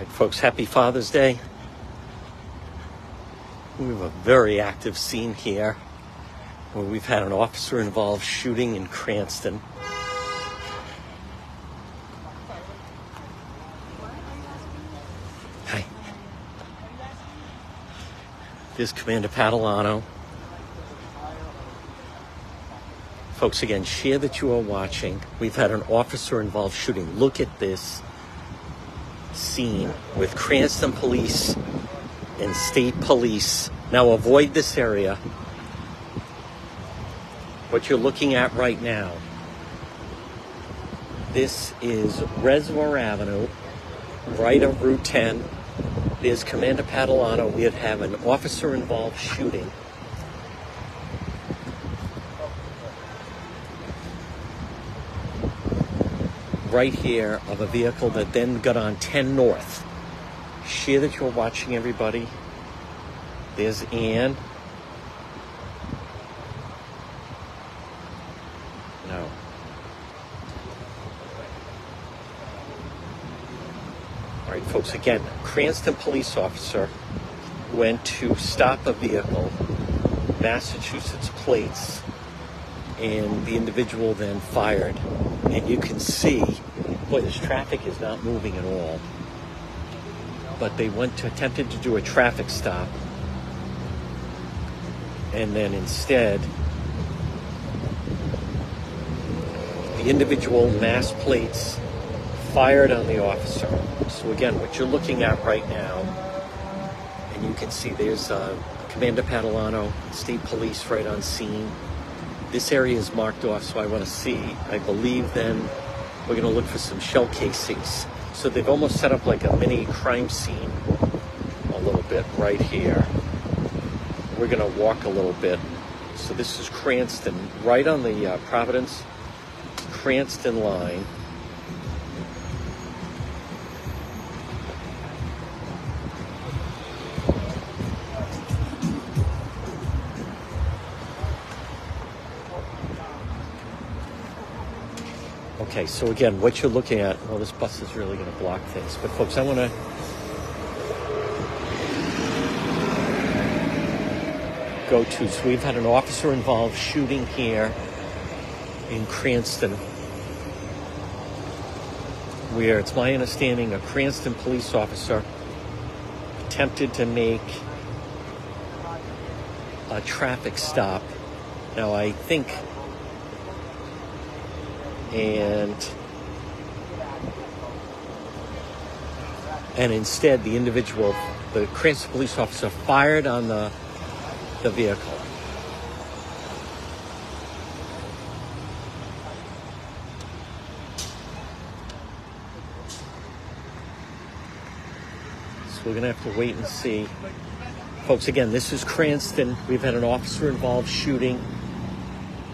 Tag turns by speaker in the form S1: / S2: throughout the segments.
S1: Right, folks, happy Father's Day. We have a very active scene here where we've had an officer-involved shooting in Cranston. Hi. There's Commander Padalano. Folks, again, share that you are watching. We've had an officer-involved shooting. Look at this scene with Cranston police and state police. Now avoid this area. What you're looking at right now, this is Reservoir Avenue, right on Route 10. There's Commander Padalano. We have an officer-involved shooting. Right here of a vehicle that then got on 10 North. Share that you're watching, everybody. There's Ann. No. All right, folks, again, Cranston police officer went to stop a vehicle, Massachusetts plates, and the individual then fired. And you can see, boy, this traffic is not moving at all. But they attempted to do a traffic stop. And then instead, the individual mass plates fired on the officer. So again, what you're looking at right now, and you can see there's Commander Padalano, state police right on scene. This area is marked off, so I want to see. I believe then we're going to look for some shell casings. So they've almost set up like a mini crime scene a little bit right here. We're going to walk a little bit. So this is Cranston, right on the Providence Cranston line. Okay, so again, what you're looking at, well, this bus is really going to block things. But folks, I want to go to, so we've had an officer-involved shooting here in Cranston, where it's my understanding a Cranston police officer attempted to make a traffic stop. Now, I think, and instead the individual, the Cranston police officer, fired on the vehicle. So we're going to have to wait and see. Folks, again, this is Cranston. We've had an officer-involved shooting.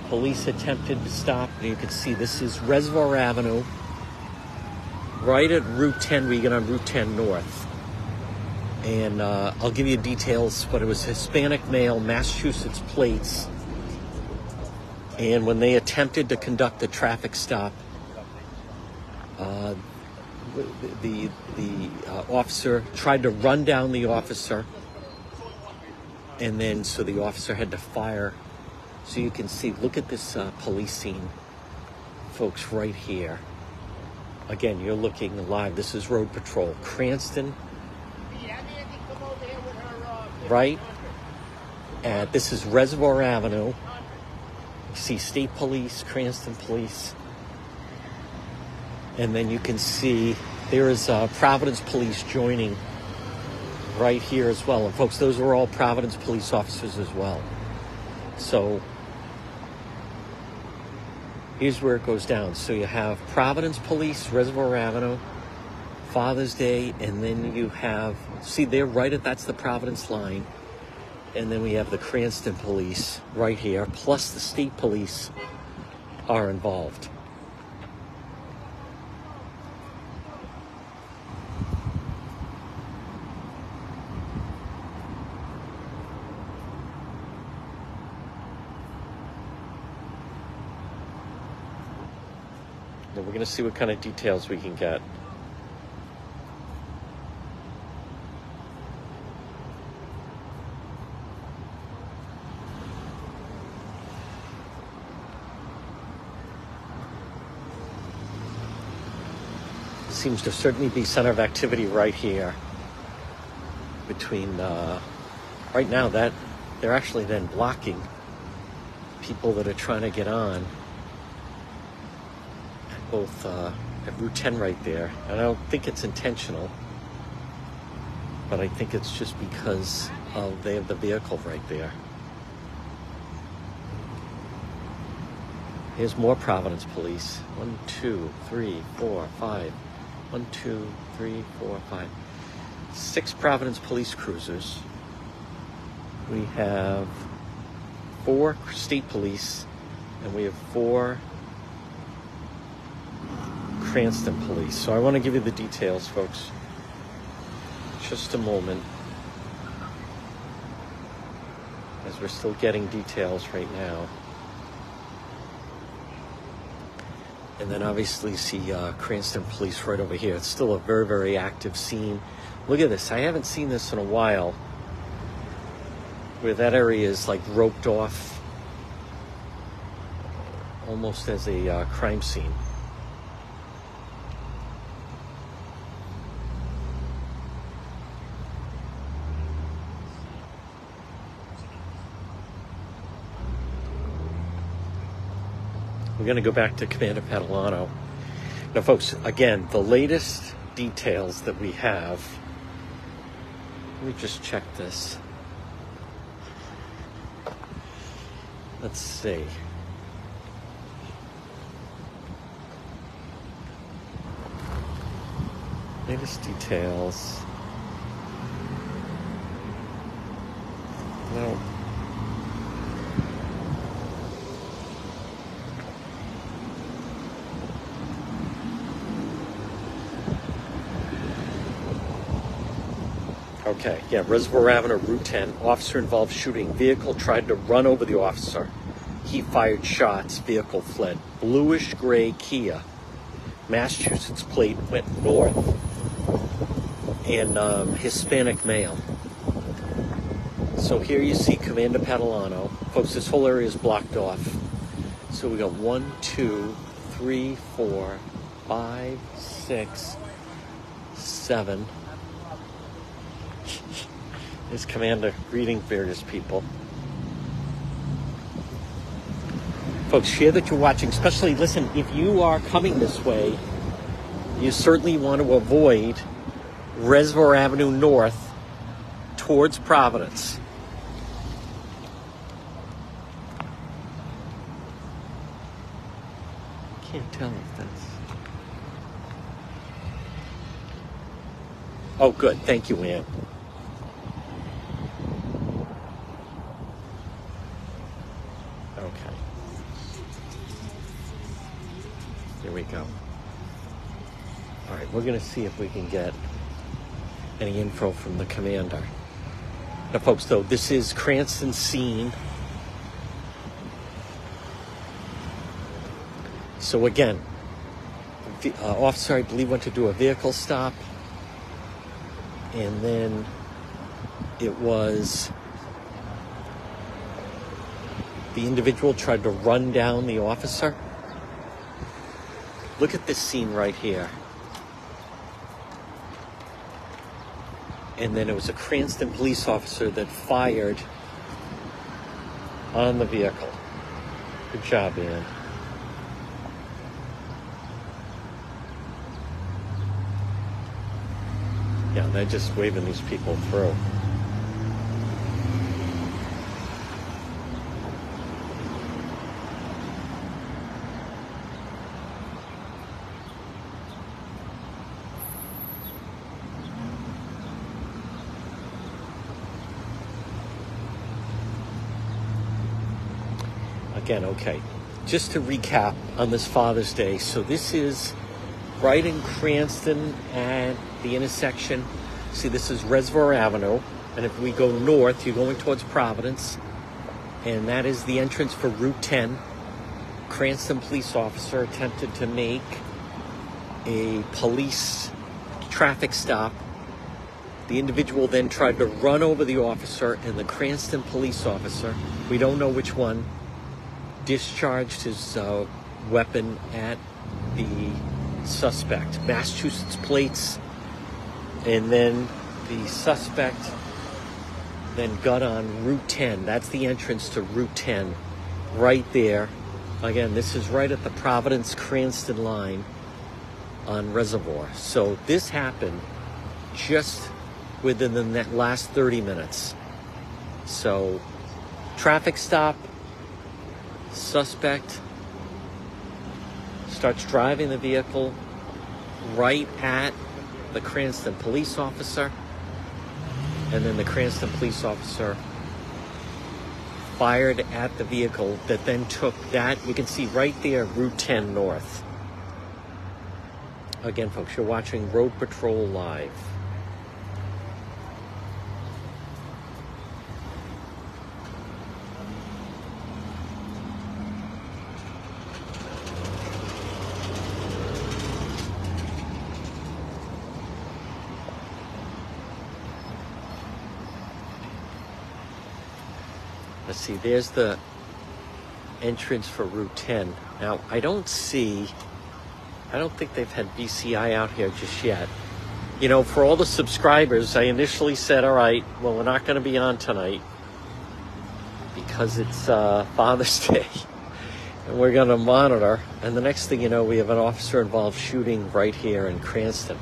S1: Police attempted to stop, and you can see this is Reservoir Avenue, right at Route 10. We get on Route 10 North. And I'll give you details, but it was Hispanic male, Massachusetts plates. And when they attempted to conduct the traffic stop, the officer tried to run down the officer, and then so the officer had to fire. So you can see, look at this police scene, folks, right here. Again, you're looking live. This is Road Patrol. Cranston, right? And this is Reservoir Avenue. You see state police, Cranston police. And then you can see there is Providence police joining right here as well. And folks, those are all Providence police officers as well. So here's where it goes down. So you have Providence Police, Reservoir Avenue, Father's Day, and then you have, see there, that's the Providence line. And then we have the Cranston Police right here, plus the state police are involved. We're going to see what kind of details we can get. seems to certainly be center of activity right here between, right now that they're actually then blocking people that are trying to get on at both, at Route 10 right there. And I don't think it's intentional, but I think it's just because they have the vehicle right there. Here's more Providence police. 1, 2, 3, 4, 5. 1, 2, 3, 4, 5. 6 Providence police cruisers. We have 4 state police, and we have 4 Cranston police. So I want to give you the details, folks. Just a moment, as we're still getting details right now. And then obviously see Cranston police right over here. It's still a very, very active scene. Look at this. I haven't seen this in a while, where that area is like roped off almost as a crime scene. We're going to go back to Commander Padalano. Now, folks, again, the latest details that we have. Let me just check this. Let's see. Latest details. No. Okay, yeah, Reservoir Avenue, Route 10. Officer involved shooting. Vehicle tried to run over the officer. He fired shots. Vehicle fled. Bluish gray Kia. Massachusetts plate went north. And Hispanic male. So here you see Commander Padalano. Folks, this whole area is blocked off. So we got 1, 2, 3, 4, 5, 6, 7. There's Commander greeting various people. Folks, share that you're watching. Especially, listen, if you are coming this way, you certainly want to avoid Reservoir Avenue North towards Providence. Can't tell if that's... Oh, good. Thank you, Ann. Okay. Here we go. All right, we're going to see if we can get any info from the commander. Now, folks, though, this is Cranston scene. So again, the officer, I believe, went to do a vehicle stop. And then it was the individual tried to run down the officer. Look at this scene right here. And then it was a Cranston police officer that fired on the vehicle. Good job, Ann. Yeah, they're just waving these people through. Again, okay, just to recap on this Father's Day. So this is right in Cranston at the intersection. See, this is Reservoir Avenue. And if we go north, you're going towards Providence. And that is the entrance for Route 10. Cranston police officer attempted to make a police traffic stop. The individual then tried to run over the officer, and the Cranston police officer, we don't know which one, discharged his weapon at the suspect. Massachusetts plates. And then the suspect then got on Route 10. That's the entrance to Route 10 right there. Again, this is right at the Providence Cranston line on Reservoir. So this happened just within the last 30 minutes. So traffic stop, suspect starts driving the vehicle right at the Cranston police officer, and then the Cranston police officer fired at the vehicle that then took that. You can see right there, Route 10 North. Again, folks, you're watching Road Patrol Live. Let's see, there's the entrance for Route 10. Now, I don't think they've had BCI out here just yet. You know, for all the subscribers, I initially said, all right, well, we're not going to be on tonight because it's Father's Day. And we're going to monitor. And the next thing you know, we have an officer-involved shooting right here in Cranston.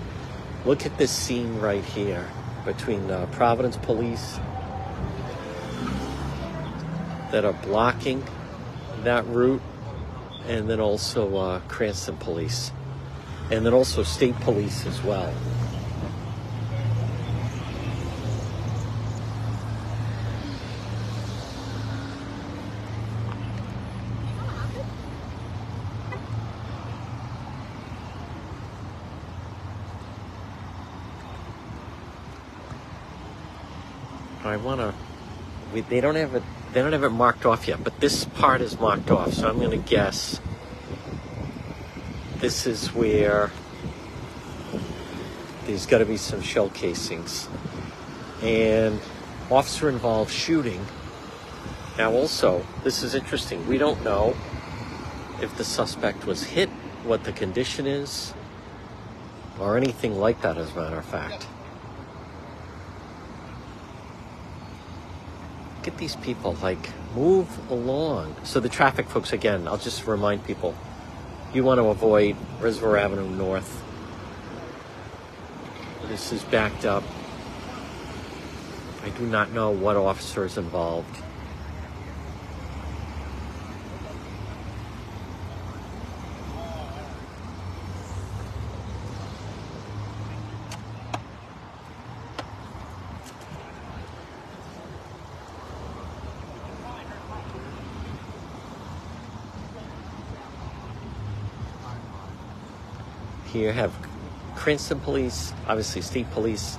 S1: Look at this scene right here between Providence Police that are blocking that route, and then also Cranston Police, and then also State Police as well. They don't have it marked off yet, but this part is marked off, so I'm going to guess this is where there's got to be some shell casings. And officer-involved shooting. Now also, this is interesting. We don't know if the suspect was hit, what the condition is, or anything like that, as a matter of fact. Get these people, like, move along. So the traffic, folks, again, I'll just remind people, you want to avoid Reservoir Avenue North. This is backed up. I do not know what officer is involved. Here have Cranston Police, obviously State Police,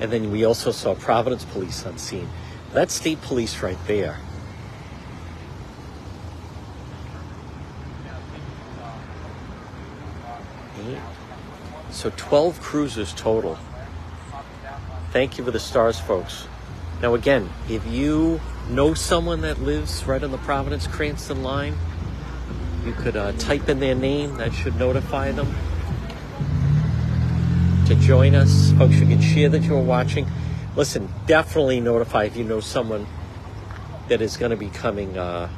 S1: and then we also saw Providence Police on scene. That's State Police right there. So 12 cruisers total. Thank you for the stars, folks. Now again, if you know someone that lives right on the Providence-Cranston line, you could type in their name. That should notify them to join us. Folks, you can share that you're watching. Listen, definitely notify if you know someone that is going to be coming, trying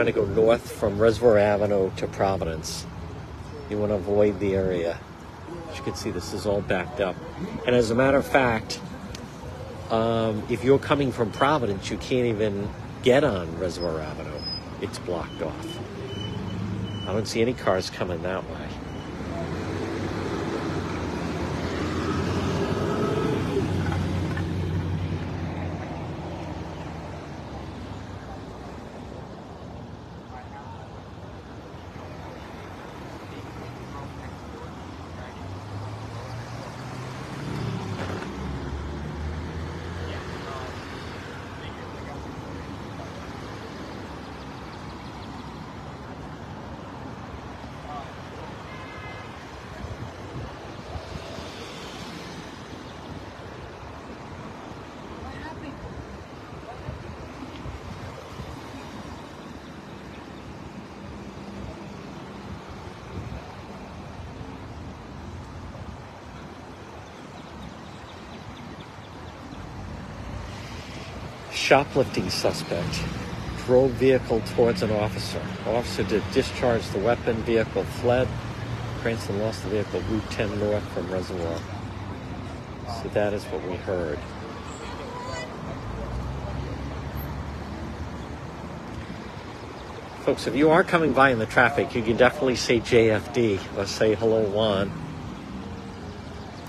S1: to go north from Reservoir Avenue to Providence. You want to avoid the area. As you can see, this is all backed up. And as a matter of fact, if you're coming from Providence, you can't even get on Reservoir Avenue. It's blocked off. I don't see any cars coming that way. Shoplifting suspect drove vehicle towards an officer. Officer did discharge the weapon. Vehicle fled. Cranston lost the vehicle Route 10 north from Reservoir. So that is what we heard. Folks, if you are coming by in the traffic, you can definitely say JFD or say hello, Juan.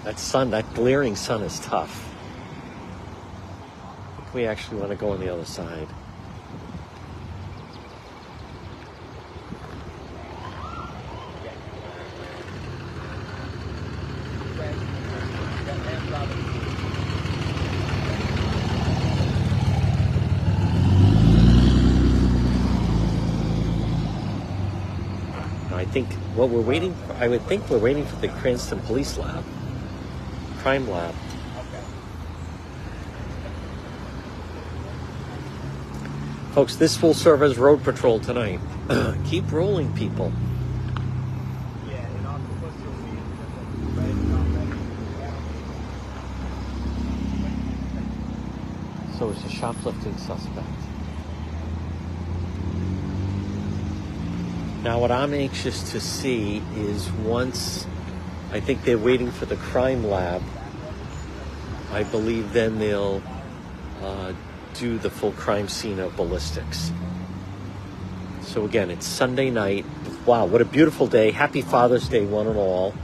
S1: That sun, that glaring sun is tough. I think we actually want to go on the other side. I think what we're waiting for, I would think we're waiting for the Cranston Police Lab, Crime Lab. Folks, this will serve as road patrol tonight. Keep rolling, people. So it's a shoplifting suspect. Now, what I'm anxious to see is once, I think they're waiting for the crime lab, I believe then they'll do the full crime scene of ballistics. So again, it's Sunday night. Wow, what a beautiful day. Happy Father's Day, one and all.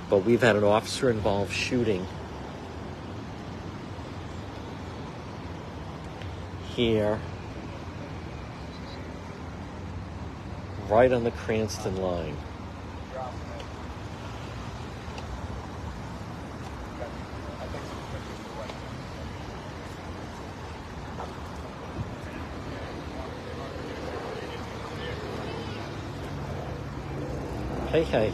S1: But we've had an officer-involved shooting here, right on the Cranston line. Hey, hey.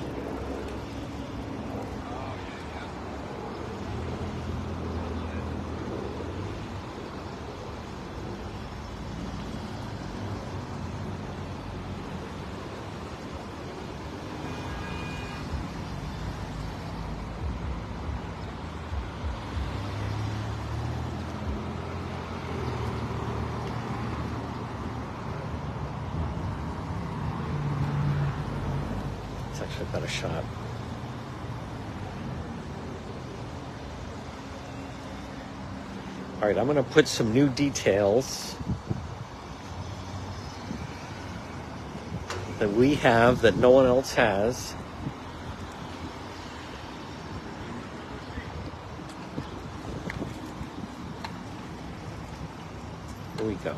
S1: Actually got a shot. All right, I'm going to put some new details that we have that no one else has. Here we go.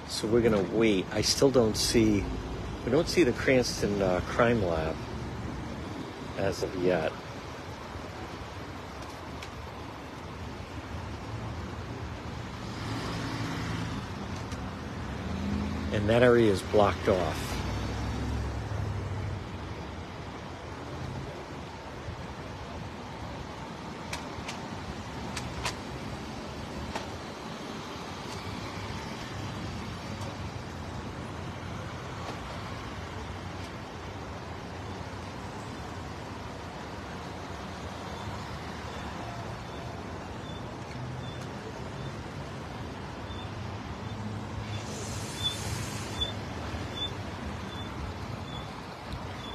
S1: So we're going to wait. I still don't see, we don't see the Cranston Crime Lab as of yet. And that area is blocked off.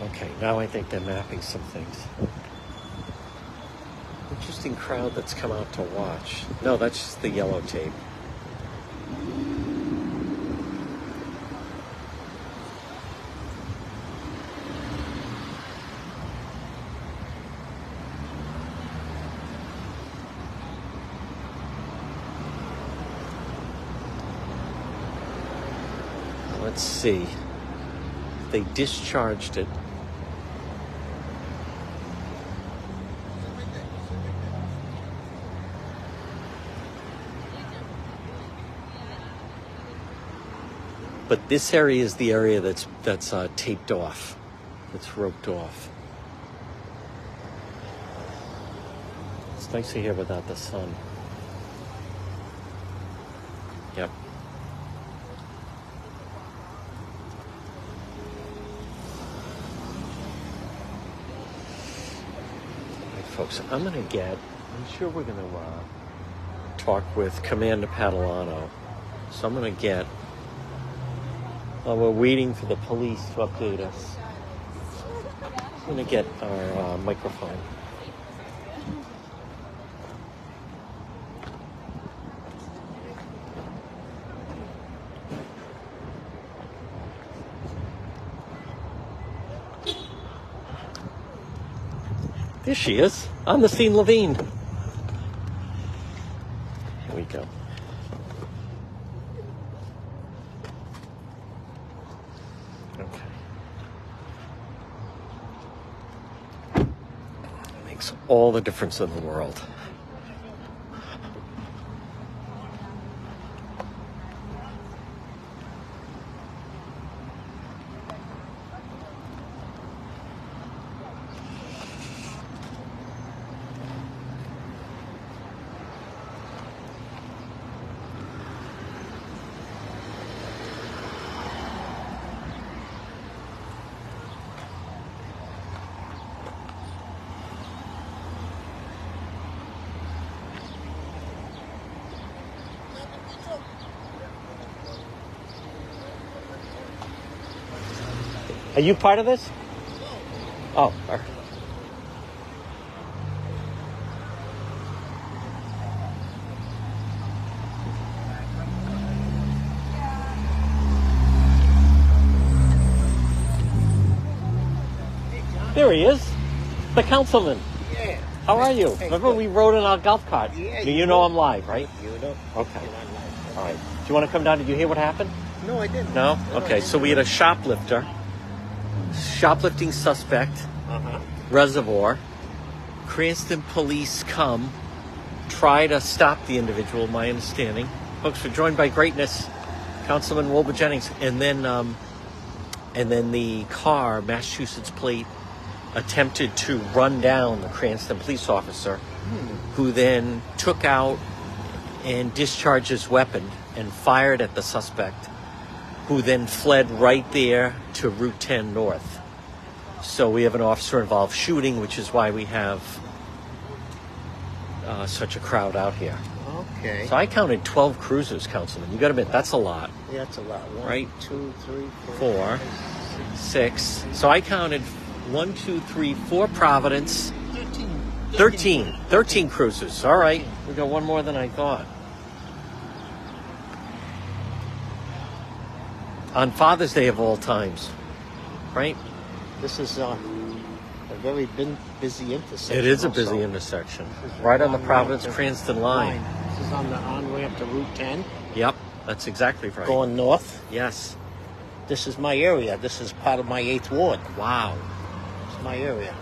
S1: Okay, now I think they're mapping some things. Interesting crowd that's come out to watch. No, that's just the yellow tape. Let's see. They discharged it. But this area is the area that's taped off, that's roped off. It's nice to hear without the sun. Yep. All right, folks, I'm gonna get I'm sure we're going to talk with Commander Padalano. So I'm going to get... While we're waiting for the police to update us, I'm going to get our microphone. There she is, on the scene, Levine. Here we go. Okay. It makes all the difference in the world. Are you part of this? Oh, all right. There he is, the councilman.
S2: Yeah.
S1: How are you?
S2: Hey,
S1: Remember
S2: good.
S1: we rode in our golf cart?
S2: Yeah.
S1: You know I'm live, right?
S2: You know.
S1: Okay.
S2: You're on live.
S1: All right. Do you want to come down? Did you hear what happened?
S2: No, I didn't.
S1: No?
S2: I
S1: Okay,
S2: didn't.
S1: so we had a shoplifting suspect,
S2: Uh-huh.
S1: reservoir. Cranston police come, try to stop the individual, my understanding. Folks, we're joined by greatness, Councilman Wilbur Jennings, and then the car, Massachusetts plate, attempted to run down the Cranston police officer, who then took out and discharged his weapon and fired at the suspect, who then fled right there to Route 10 North. So we have an officer-involved shooting, which is why we have such a crowd out here.
S2: Okay.
S1: So I counted 12 cruisers, Councilman. You got to admit, that's a lot.
S2: Yeah, that's a lot. One,
S1: Right.
S2: 2, 3,
S1: 4, 6. So I counted 1, 2, 3, 4 Providence, 13 cruisers. All right. We got one more than I thought. On Father's Day of all times, right?
S2: This is a very busy intersection.
S1: It is a
S2: also.
S1: busy intersection.
S2: This is
S1: Right on the
S2: on-ramp
S1: Providence-Cranston line.
S2: This is on the on-ramp to Route 10,
S1: Yep, that's exactly right.
S2: going north.
S1: Yes.
S2: This is my area. This is part of my 8th ward.
S1: Wow.
S2: It's my area.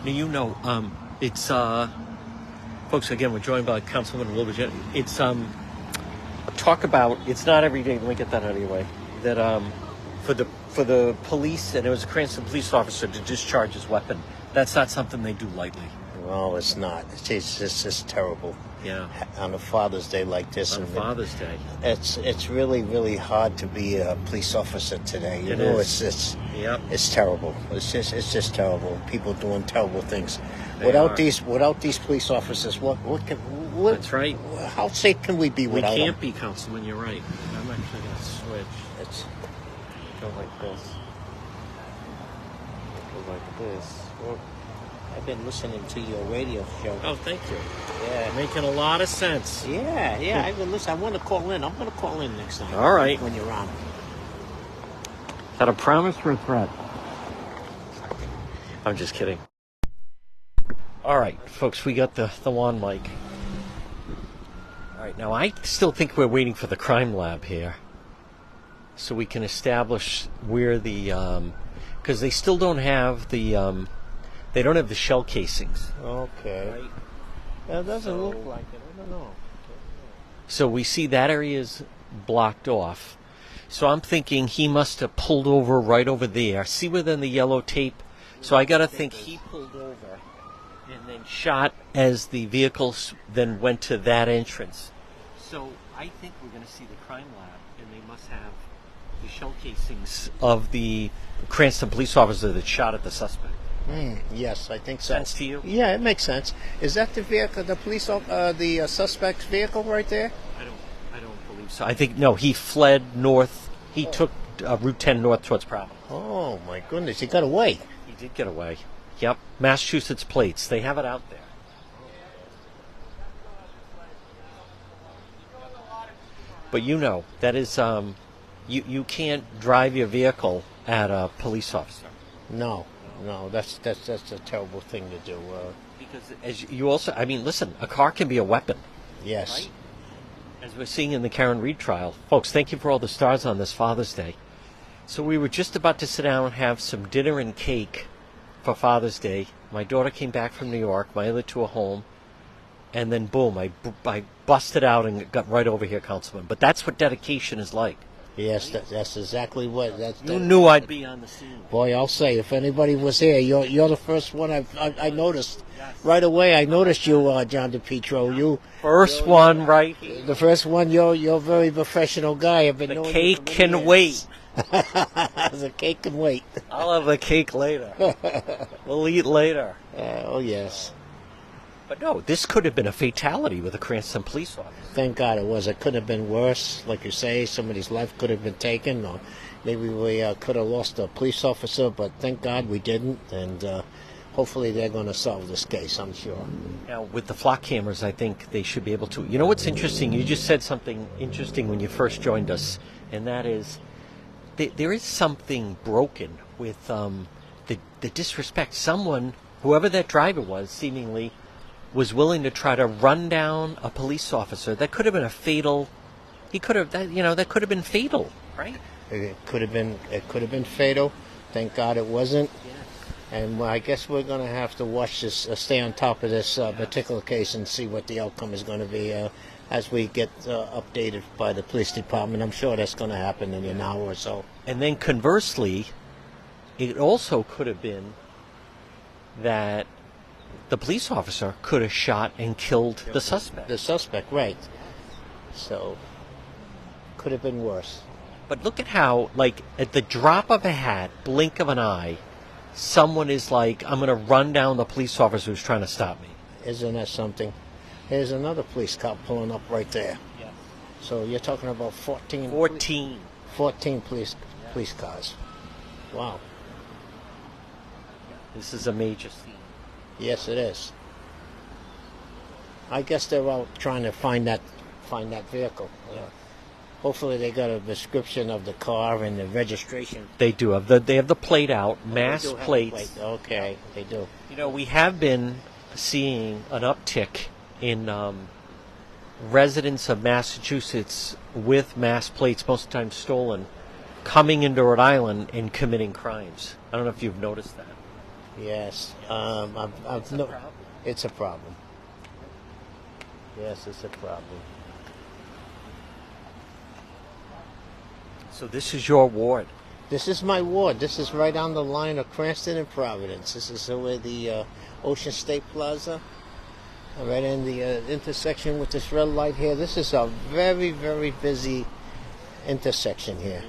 S1: Now, you know, it's, folks, again, we're joined by Councilman Wilbur Jennings. It's, talk about, it's not every day, let me get that out of your way, that, for the police, and it was a Cranston police officer to discharge his weapon. That's not something they do lightly.
S2: No, it's not. It's just terrible.
S1: Yeah.
S2: On a Father's Day like this.
S1: On
S2: and
S1: Father's Day.
S2: It's really, really hard to be a police officer today. You
S1: It
S2: know,
S1: is. Yep.
S2: it's terrible. It's just terrible. People doing terrible things.
S1: They
S2: Without
S1: are.
S2: these police officers, what
S1: That's right.
S2: How safe can we be
S1: We
S2: without
S1: can't
S2: them?
S1: be, Councilman, you're right. I'm actually going to switch.
S2: It's
S1: Go like this. Go like this. Whoa.
S2: I've been listening to your radio show.
S1: Oh, thank you.
S2: Yeah.
S1: Making a lot of sense.
S2: Yeah. I've been listening. I want to call in. I'm going to call in next time.
S1: All right.
S2: When you're on.
S1: Is that a promise or a threat? I'm just kidding. All right, folks, we got the wand mic. All right, now I still think we're waiting for the crime lab here, so we can establish where the because they still don't have the they don't have the shell casings.
S2: Okay.
S1: Right.
S2: That doesn't
S1: So-
S2: look like it. I don't know.
S1: So we see that area is blocked off. So I'm thinking he must have pulled over right over there. See within the yellow tape? So I got to think he pulled over and then shot as the vehicles then went to that entrance. So I think we're going to see the crime lab, and they must have the shell casings of the Cranston police officer that shot at the suspect.
S2: Yes, I think so.
S1: Sense to you?
S2: Yeah, it makes sense. Is that the vehicle, the suspect's vehicle right there?
S1: I don't believe so. I think no. He fled north. He took Route 10 north towards Providence.
S2: Oh my goodness, he got away.
S1: He did get away. Yep, Massachusetts plates. They have it out there. But that is you can't drive your vehicle at a police officer.
S2: No, that's a terrible thing to do.
S1: Because as you also, listen, a car can be a weapon.
S2: Yes.
S1: Right? As we're seeing in the Karen Reed trial. Folks, thank you for all the stars on this Father's Day. So we were just about to sit down and have some dinner and cake for Father's Day. My daughter came back from New York, my other two are home, and then boom, I busted out and got right over here, Councilman. But that's what dedication is like.
S2: Yes, that's exactly what.
S1: You knew I'd be on the scene.
S2: Boy, I'll say, if anybody was here, you're the first one I noticed. Right away, I noticed you, John DePietro. You
S1: first one, right here.
S2: The first one. You're a very professional guy. I've been knowing
S1: cake
S2: you for
S1: can
S2: many years.
S1: wait.
S2: The cake can wait.
S1: I'll have the cake later. We'll eat later.
S2: Oh yes.
S1: But no, this could have been a fatality with a Cranston police officer.
S2: Thank God it was. It could have been worse. Like you say, somebody's life could have been taken, or maybe we could have lost a police officer, but thank God we didn't, and hopefully they're going to solve this case, I'm sure.
S1: Now, with the flock cameras, I think they should be able to. You know what's interesting? You just said something interesting when you first joined us, and that is there is something broken with the disrespect. Someone, whoever that driver was, seemingly was willing to try to run down a police officer. That could have been a fatal. That could have been fatal, right?
S2: It could have been fatal. Thank God it wasn't. Yeah. And I guess we're going to have to watch this, stay on top of this particular case, and see what the outcome is going to be as we get updated by the police department. I'm sure that's going to happen in an hour or so.
S1: And then conversely, it also could have been that the police officer could have shot and killed the suspect.
S2: The suspect, right. So, could have been worse.
S1: But look at how, like, at the drop of a hat, blink of an eye, someone is like, I'm going to run down the police officer who's trying to stop me.
S2: Isn't that something? Here's another police cop pulling up right there.
S1: Yeah.
S2: So you're talking about 14 police cars. Wow.
S1: This is a major scene.
S2: Yes, it is. I guess they're out trying to find that vehicle.
S1: Yeah.
S2: Hopefully they got a description of the car and the registration.
S1: They do have they have the plate out, mass plates.
S2: Okay, they do.
S1: We have been seeing an uptick in residents of Massachusetts with mass plates, most of the time stolen, coming into Rhode Island and committing crimes. I don't know if you've noticed that.
S2: Yes, it's a problem. Yes, it's a problem.
S1: So this is your ward.
S2: This is my ward. This is right on the line of Cranston and Providence. This is where the Ocean State Plaza, right in the intersection with this red light here. This is a very, very busy intersection here.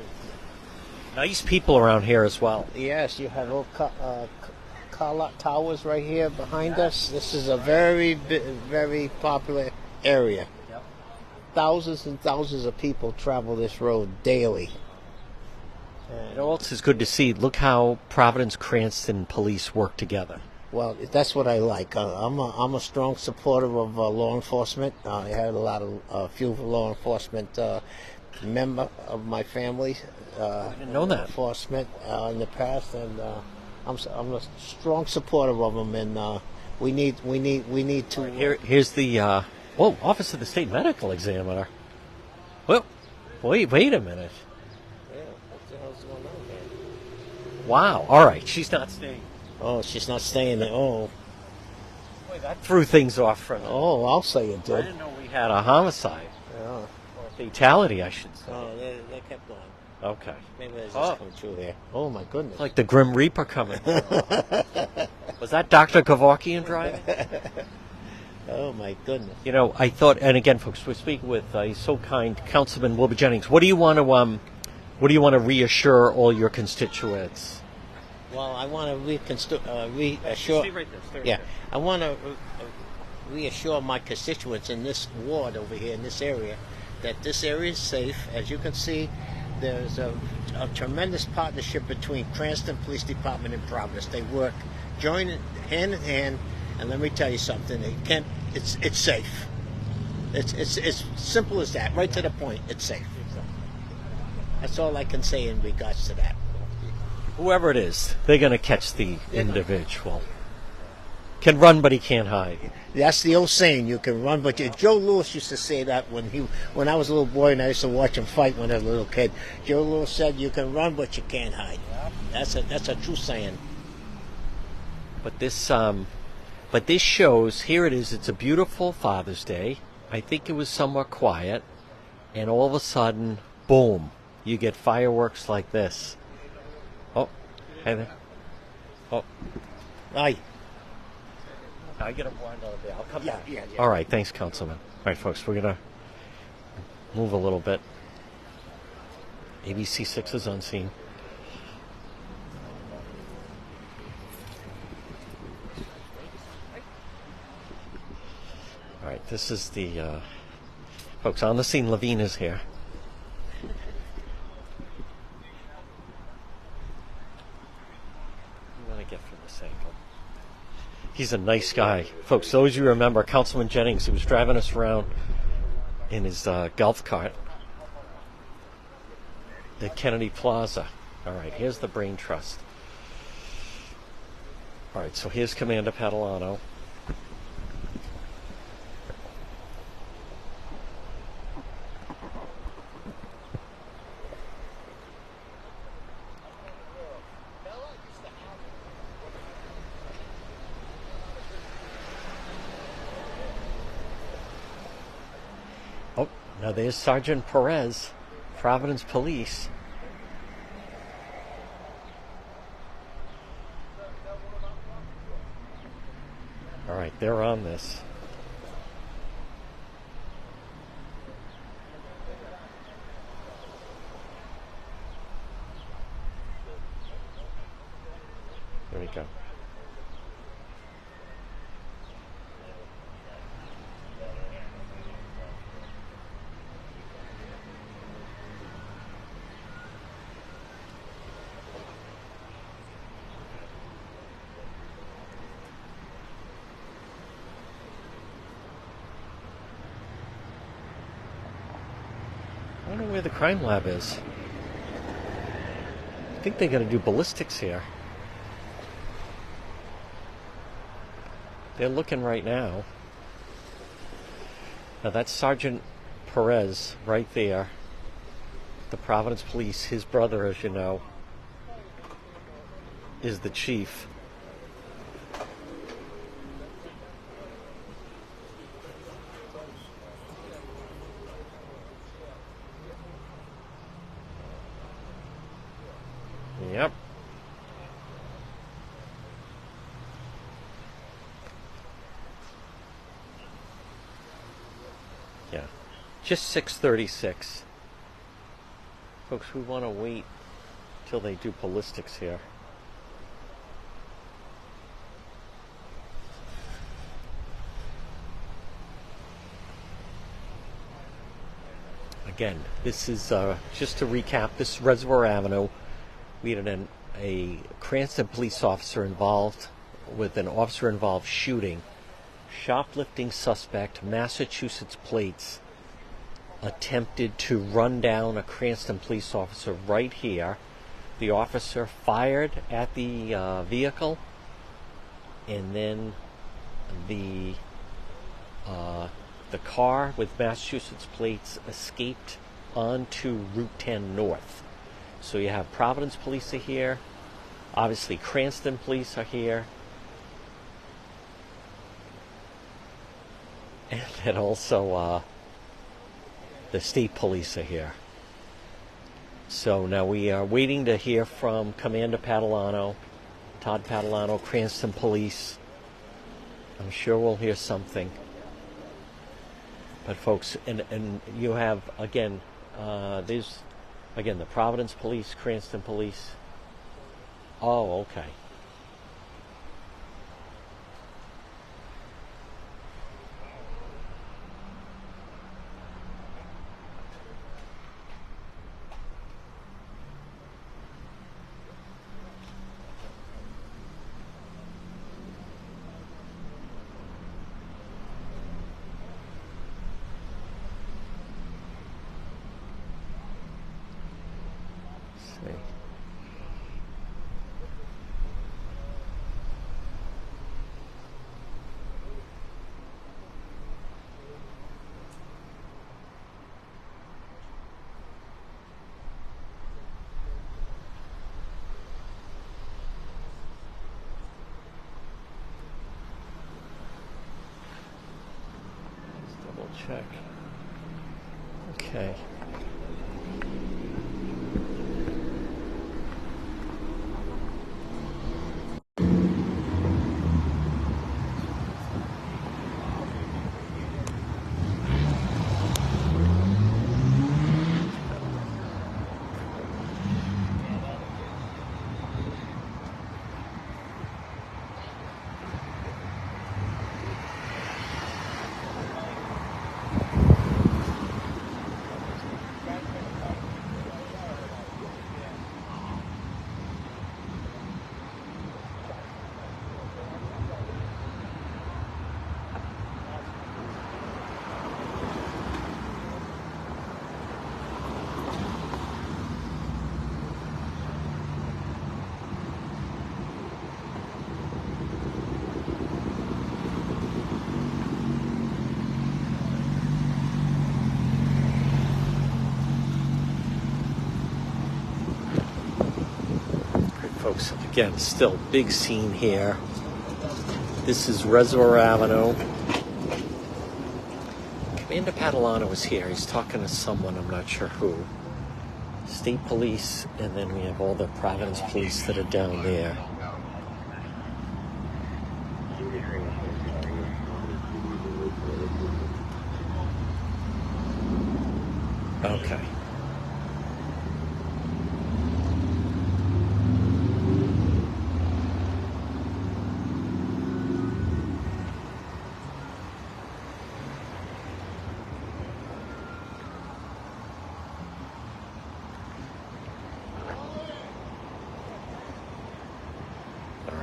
S1: Nice people around here as well.
S2: Yes, you have car lot towers right here behind us. This is a very, very popular area.
S1: Yep.
S2: Thousands and thousands of people travel this road daily.
S1: You know what else is good to see? Look how Providence Cranston police work together.
S2: Well, that's what I like. I'm a strong supporter of law enforcement. I had a few law enforcement member of my family.
S1: I didn't know that.
S2: Enforcement in the past, and I'm a strong supporter of them. And we need to.
S1: Right, here's the Office of the State Medical Examiner. Well, wait a minute.
S2: Yeah, what the hell's going on here?
S1: Wow. All right, she's not staying.
S2: Oh, she's not staying there. Oh.
S1: Boy, that threw things off from me.
S2: Oh, I'll say it
S1: I
S2: did.
S1: didn't know we had a homicide.
S2: Yeah.
S1: Or a fatality, I should say.
S2: Oh, they kept going.
S1: Okay.
S2: Maybe they just come through here. Oh, my goodness.
S1: It's like the Grim Reaper coming. Was that Dr. Kevorkian driving?
S2: Oh, my goodness.
S1: I thought, and again, folks, we're speaking with he's so kind, Councilman Wilbur Jennings. What do you want to reassure all your constituents?
S2: Well, I want to reassure.
S1: Stay right there. Stay right
S2: Yeah,
S1: there.
S2: I want to reassure my constituents in this ward over here, in this area, that this area is safe. As you can see, there's a tremendous partnership between Cranston Police Department and Providence. They work joined hand in hand, and let me tell you something. It's safe. It's simple as that. Right to the point. It's safe. That's all I can say in regards to that.
S1: Whoever it is, they're going to catch the individual. Can run, but he can't hide.
S2: That's the old saying. You can run, but Joe Louis used to say that when I was a little boy, and I used to watch him fight when I was a little kid. Joe Louis said, "You can run, but you can't hide." That's a true saying.
S1: But this shows. Here it is. It's a beautiful Father's Day. I think it was somewhat quiet, and all of a sudden, boom! You get fireworks like this. Oh, hey there. Oh,
S2: Aye.
S1: I get a blind out there. I'll come back.
S2: Yeah.
S1: All right, thanks, Councilman. All right, folks, we're gonna move a little bit. ABC6 is on scene. All right, this is the folks on the scene. Levine is here. Get from this angle. He's a nice guy. Folks, those you remember, Councilman Jennings, who was driving us around in his golf cart at Kennedy Plaza. All right, here's the Brain Trust. All right, so here's Commander Padalano. Oh, now there's Sergeant Perez, Providence Police. All right, they're on this. There we go. I don't know where the crime lab is. I think they're going to do ballistics here. They're looking right now. Now that's Sergeant Perez right there. The Providence Police, his brother, as you know, is the chief. Yep. Yeah. Just 6:36. Folks, we want to wait till they do ballistics here. Again, this is, just to recap, this is Reservoir Avenue. We had a Cranston police officer involved with an officer-involved shooting. Shoplifting suspect, Massachusetts plates, attempted to run down a Cranston police officer right here. The officer fired at the vehicle, and then the car with Massachusetts plates escaped onto Route 10 North. So you have Providence Police are here. Obviously, Cranston Police are here. And then also the state police are here. So now we are waiting to hear from Commander Padalano, Todd Padalano, Cranston Police. I'm sure we'll hear something. But folks, and you have, again, there's, again, the Providence Police, Cranston Police. Oh, okay. Let's see. Let's double check. Okay. Folks, again, still big scene here. This is Reservoir Avenue. Commander Padalano is here. He's talking to someone, I'm not sure who. State police, and then we have all the Providence police that are down there. Okay.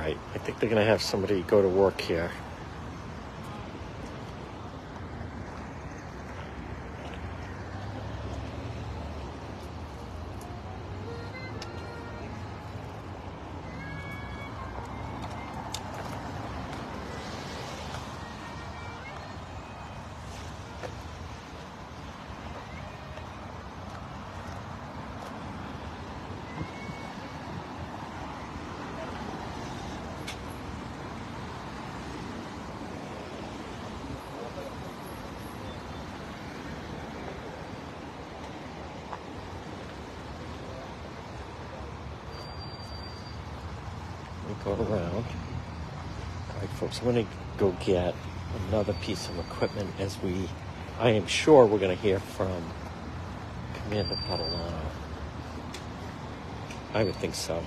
S1: I think they're going to have somebody go to work here. Go around. All right, folks, I'm going to go get another piece of equipment as I am sure we're going to hear from Commander Padalano. I would think so.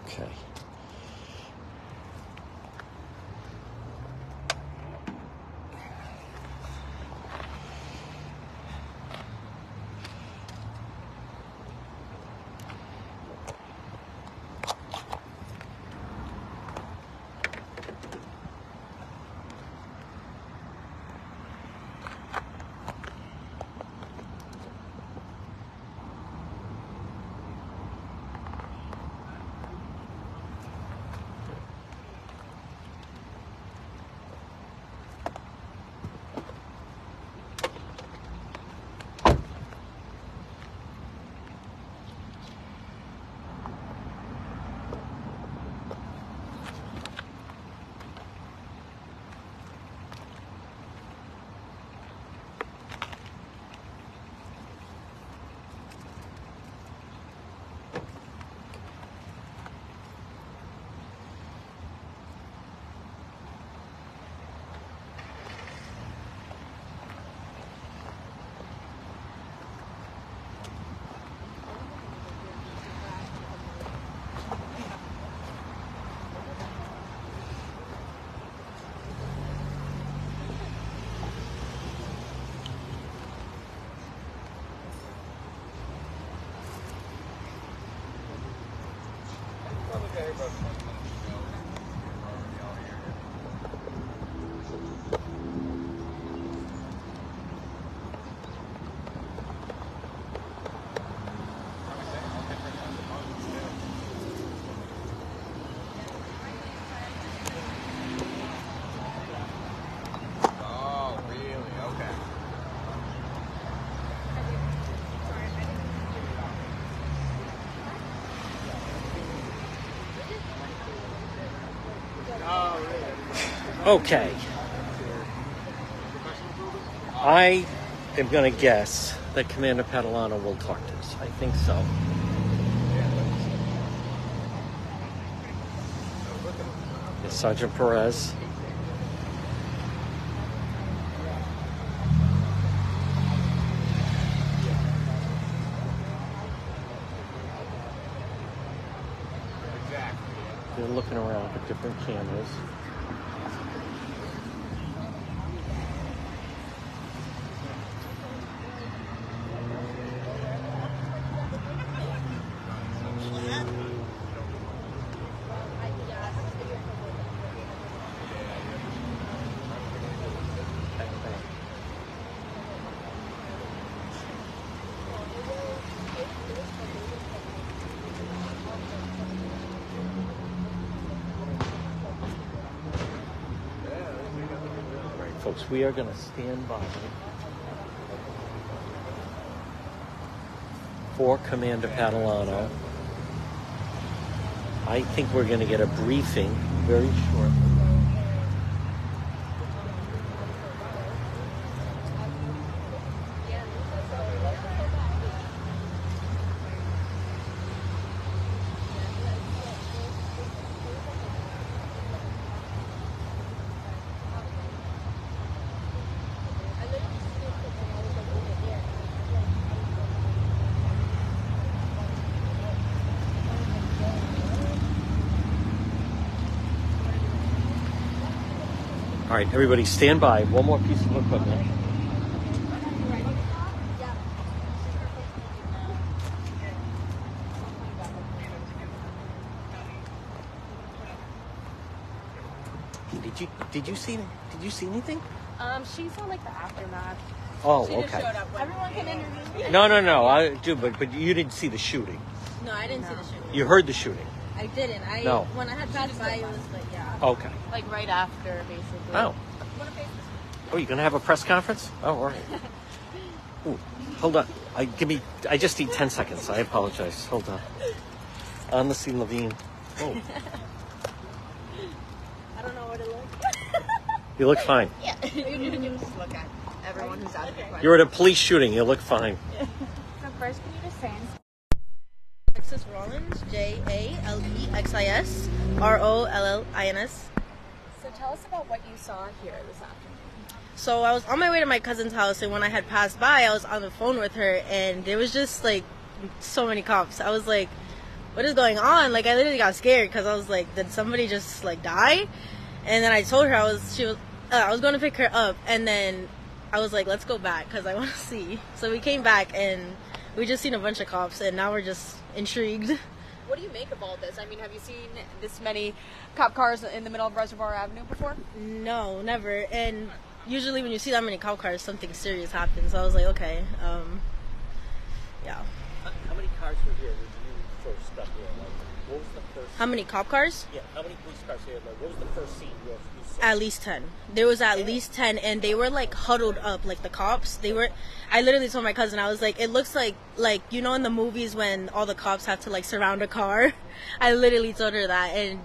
S1: Okay. Okay. I am going to guess that Commander Catalano will talk to us. I think so. Yes, Sergeant Perez. They're looking around for different cameras. Folks, we are going to stand by for Commander Catalano. I think we're going to get a briefing very shortly. All right, everybody stand by. One more piece of equipment. Did you see anything?
S3: She saw like the aftermath.
S1: Oh,
S3: She
S1: okay.
S3: just showed up. Everyone can interview.
S1: No. I do, but you didn't see the shooting.
S3: No, I didn't see the shooting.
S1: You heard the shooting.
S3: I didn't.
S1: No.
S3: When I had passed by, it was like, yeah.
S1: Okay.
S3: Like right after, basically.
S1: Oh. Oh, you gonna have a press conference? Oh, all right. Ooh, hold on. I just need 10 seconds. I apologize. Hold on. On the scene, Levine. Oh.
S3: I don't know what it looks.
S1: You look fine.
S3: Yeah. You can just look at everyone who's asking questions.
S1: You're at a police shooting. You look fine.
S3: So first, can you just say? Alexis Rollins, JALEXIS ROLLINS.
S4: So tell us about what you saw here this afternoon.
S3: So I was on my way to my cousin's house, and when I had passed by, I was on the phone with her, and there was just like so many cops. I was like, what is going on? Like, I literally got scared because I was like, did somebody just like die? And then I told her I was going to pick her up, and then I was like, let's go back because I want to see. So we came back, and we just seen a bunch of cops, and now we're just intrigued.
S4: What do you make of all this? I mean, have you seen this many cop cars in the middle of Reservoir Avenue before?
S3: No, never. And usually when you see that many cop cars, something serious happens. So I was like, okay, yeah.
S1: How many cars were here when you first got here? Like, what was the first?
S3: How many cop cars?
S1: Yeah, how many police cars here? Like, what was the first scene you saw?
S3: At least 10. There was at least 10, and they were like huddled up, like the cops. I literally told my cousin, I was like, it looks like you know in the movies when all the cops have to like surround a car. I literally told her that, and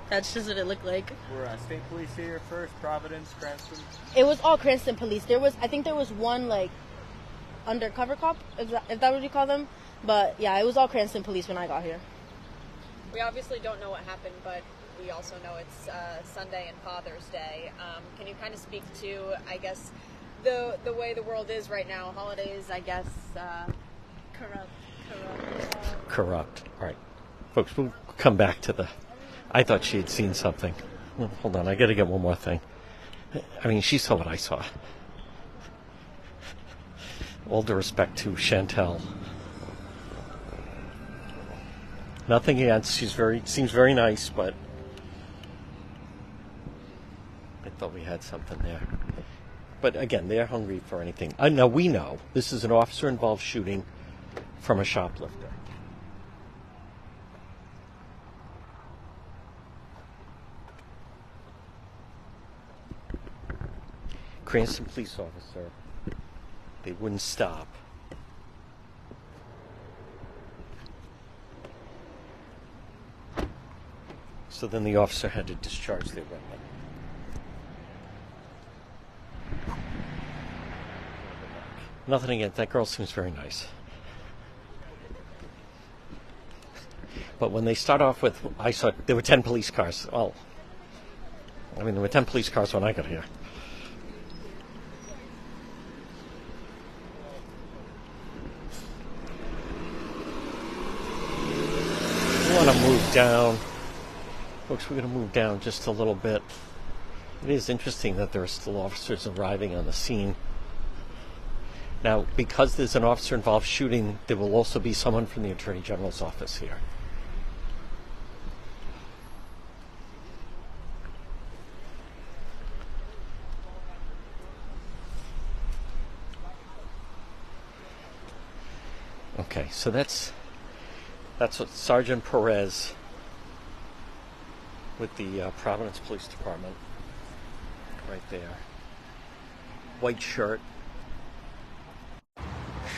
S3: that's just what it looked like.
S5: We're state police here first, Providence, Cranston.
S3: It was all Cranston police. I think there was one like undercover cop, if that what you call them. But yeah, it was all Cranston police when I got here.
S4: We obviously don't know what happened, but we also know it's Sunday and Father's Day. Can you kind of speak to, I guess, the way the world is right now? Holidays, I guess,
S1: Corrupt. All right. Folks, we'll come back to I thought she had seen something. Well, hold on, I got to get one more thing. I mean, she saw what I saw. All due respect to Chantel. Nothing against. Seems very nice, but I thought we had something there. But again, they're hungry for anything. Now we know this is an officer-involved shooting from a shoplifter. Cranston police officer. They wouldn't stop. So then the officer had to discharge their weapon. Nothing against that girl. Seems very nice. But when they start off with, I saw there were 10 police cars. Well, I mean, there were 10 police cars when I got here. We want to move down. Folks, we're going to move down just a little bit. It is interesting that there are still officers arriving on the scene. Now, because there's an officer-involved shooting, there will also be someone from the Attorney General's office here. Okay, so that's what Sergeant Perez with the Providence Police Department right there. White shirt.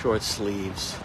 S1: Short sleeves.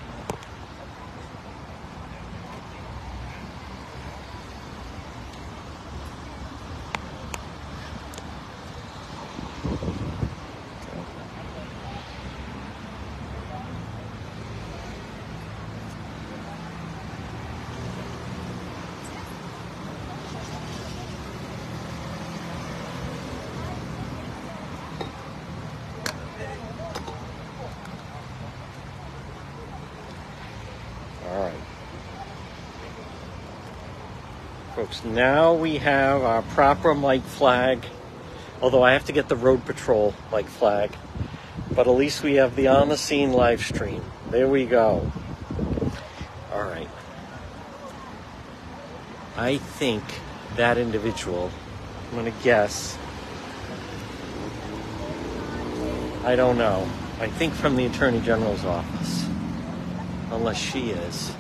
S1: Folks, now we have our proper Mike flag, although I have to get the road patrol Mike flag, but at least we have the on the scene live stream. There we go. All right. I think that individual, I'm going to guess, I don't know, I think from the Attorney General's office, unless she is.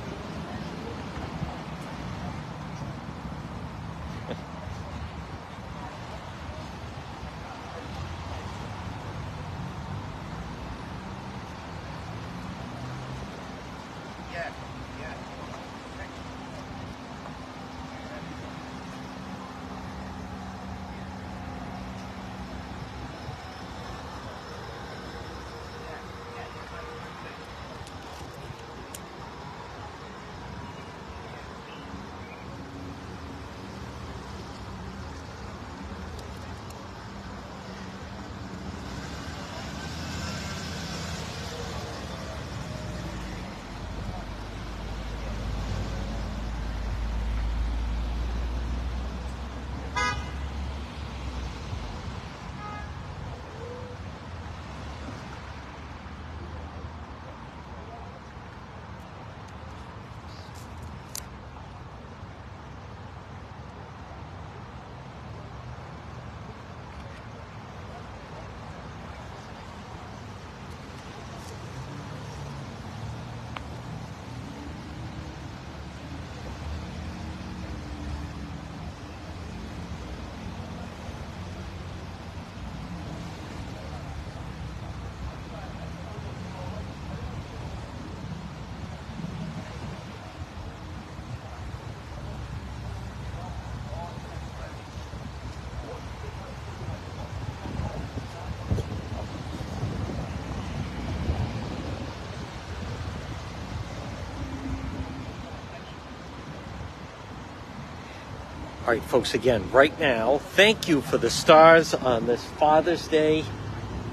S1: All right, folks, again, right now, thank you for the stars on this Father's Day.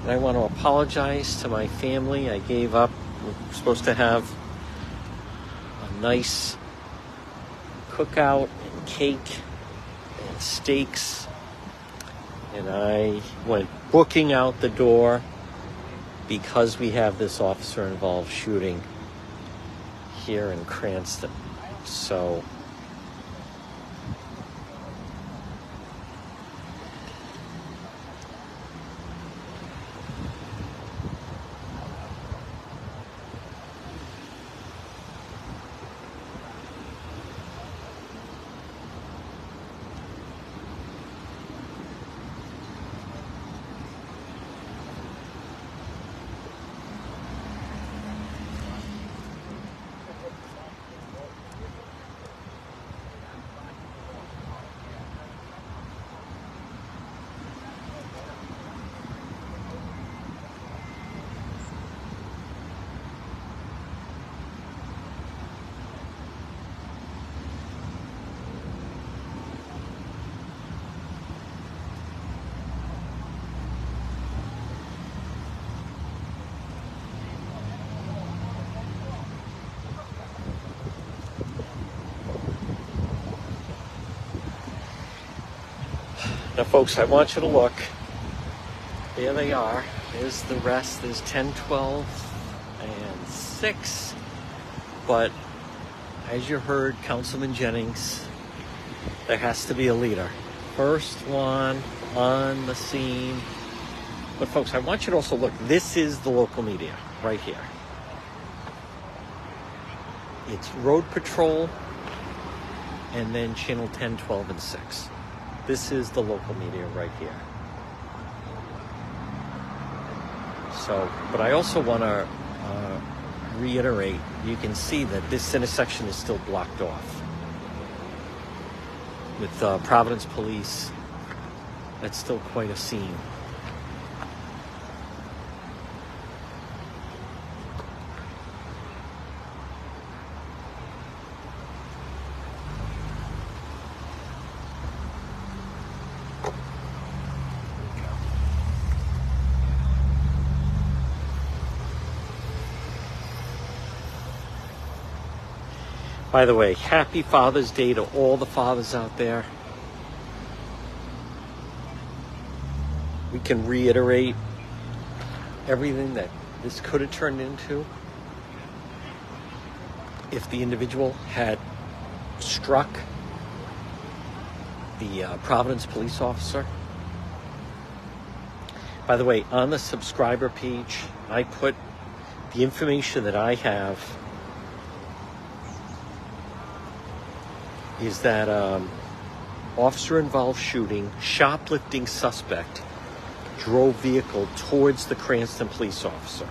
S1: And I want to apologize to my family. I gave up. We're supposed to have a nice cookout and cake and steaks. And I went booking out the door because we have this officer-involved shooting here in Cranston. So Now, folks, I want you to look. There they are. There's the rest. There's 10, 12, and 6. But as you heard Councilman Jennings, there has to be a leader. First one on the scene. But folks, I want you to also look. This is the local media right here. It's Road Patrol and then Channel 10, 12, and 6. This is the local media right here. So, but I also want to reiterate, you can see that this intersection is still blocked off with Providence Police. That's still quite a scene. By the way, happy Father's Day to all the fathers out there. We can reiterate everything that this could have turned into if the individual had struck the Providence police officer. By the way, on the subscriber page, I put the information that I have is that officer-involved shooting, shoplifting suspect drove vehicle towards the Cranston police officer.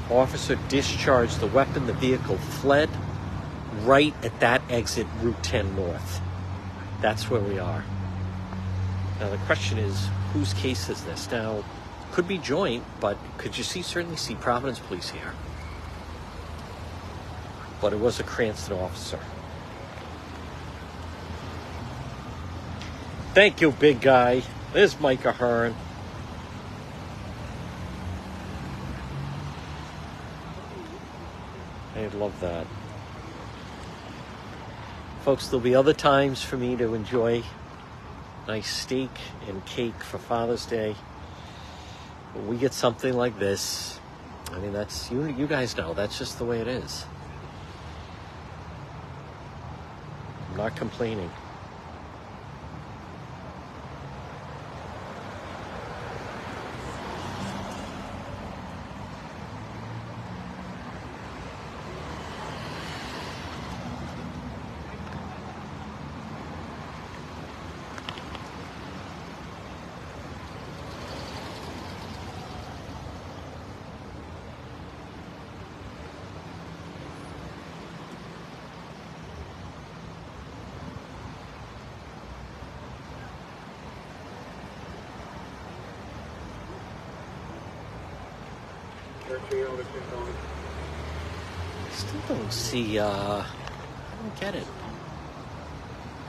S1: Officer discharged the weapon. The vehicle fled right at that exit, Route 10 North. That's where we are. Now the question is, whose case is this? Now, could be joint, but could you certainly see Providence Police here? But it was a Cranston officer. Thank you, big guy. There's Mike Ahern. I love that. Folks, there'll be other times for me to enjoy nice steak and cake for Father's Day. When we get something like this, I mean, that's, you guys know, that's just the way it is. I'm not complaining. I still don't see, I don't get it.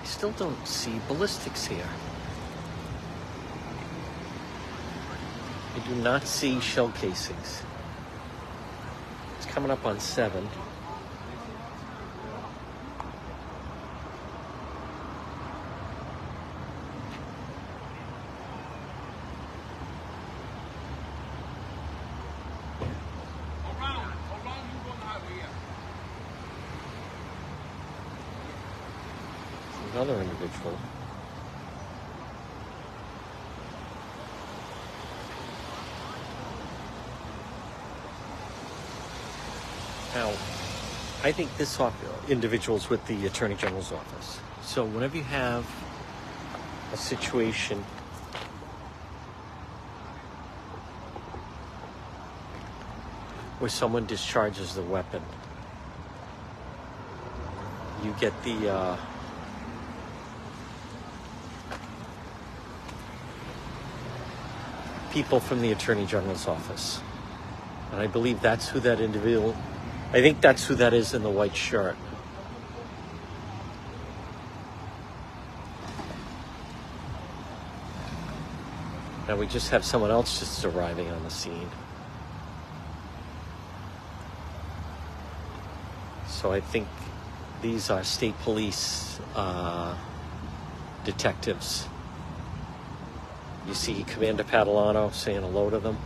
S1: I still don't see ballistics here. I do not see shell casings. It's coming up on 7. Another individual. Now, I think this individual's with the Attorney General's office. So whenever you have a situation where someone discharges the weapon, you get the people from the Attorney General's office. And I believe that's who that individual, I think that's who that is in the white shirt. Now we just have someone else just arriving on the scene. So I think these are state police detectives You see Commander Padalano saying hello to them.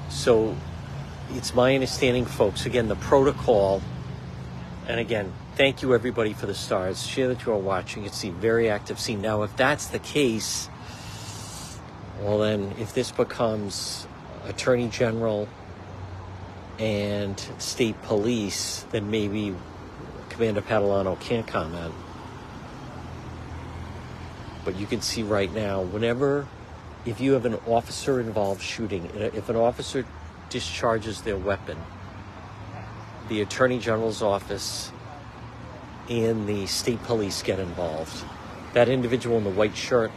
S1: So it's my understanding, folks, again, the protocol, and again, thank you everybody for the stars. Share that you are watching. It's a very active scene. Now, if that's the case, well then, if this becomes Attorney General and State Police, then maybe Commander Padalano can't comment. But you can see right now, if you have an officer-involved shooting, if an officer discharges their weapon, the Attorney General's office and the State Police get involved. That individual in the white shirt,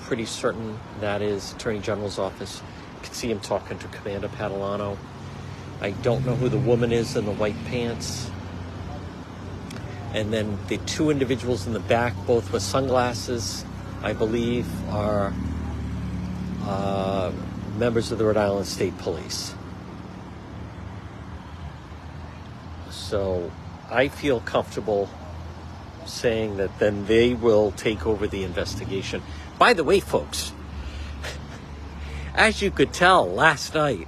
S1: pretty certain that is Attorney General's office. You can see him talking to Commander Padalano. I don't know who the woman is in the white pants. And then the two individuals in the back, both with sunglasses, I believe, are members of the Rhode Island State Police. So I feel comfortable saying that then they will take over the investigation. By the way, folks, as you could tell last night,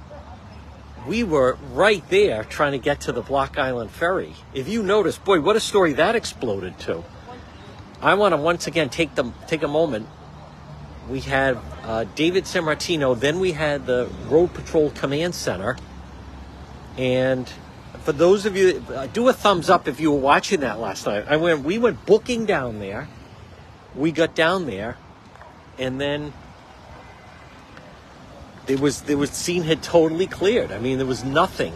S1: we were right there trying to get to the Block Island Ferry. If you notice, boy, what a story that exploded to. I want to once again take a moment. We had David Sammartino, then we had the Road Patrol Command Center. And for those of you, do a thumbs up if you were watching that last night. We went booking down there. We got down there, and then the scene had totally cleared. I mean, there was nothing.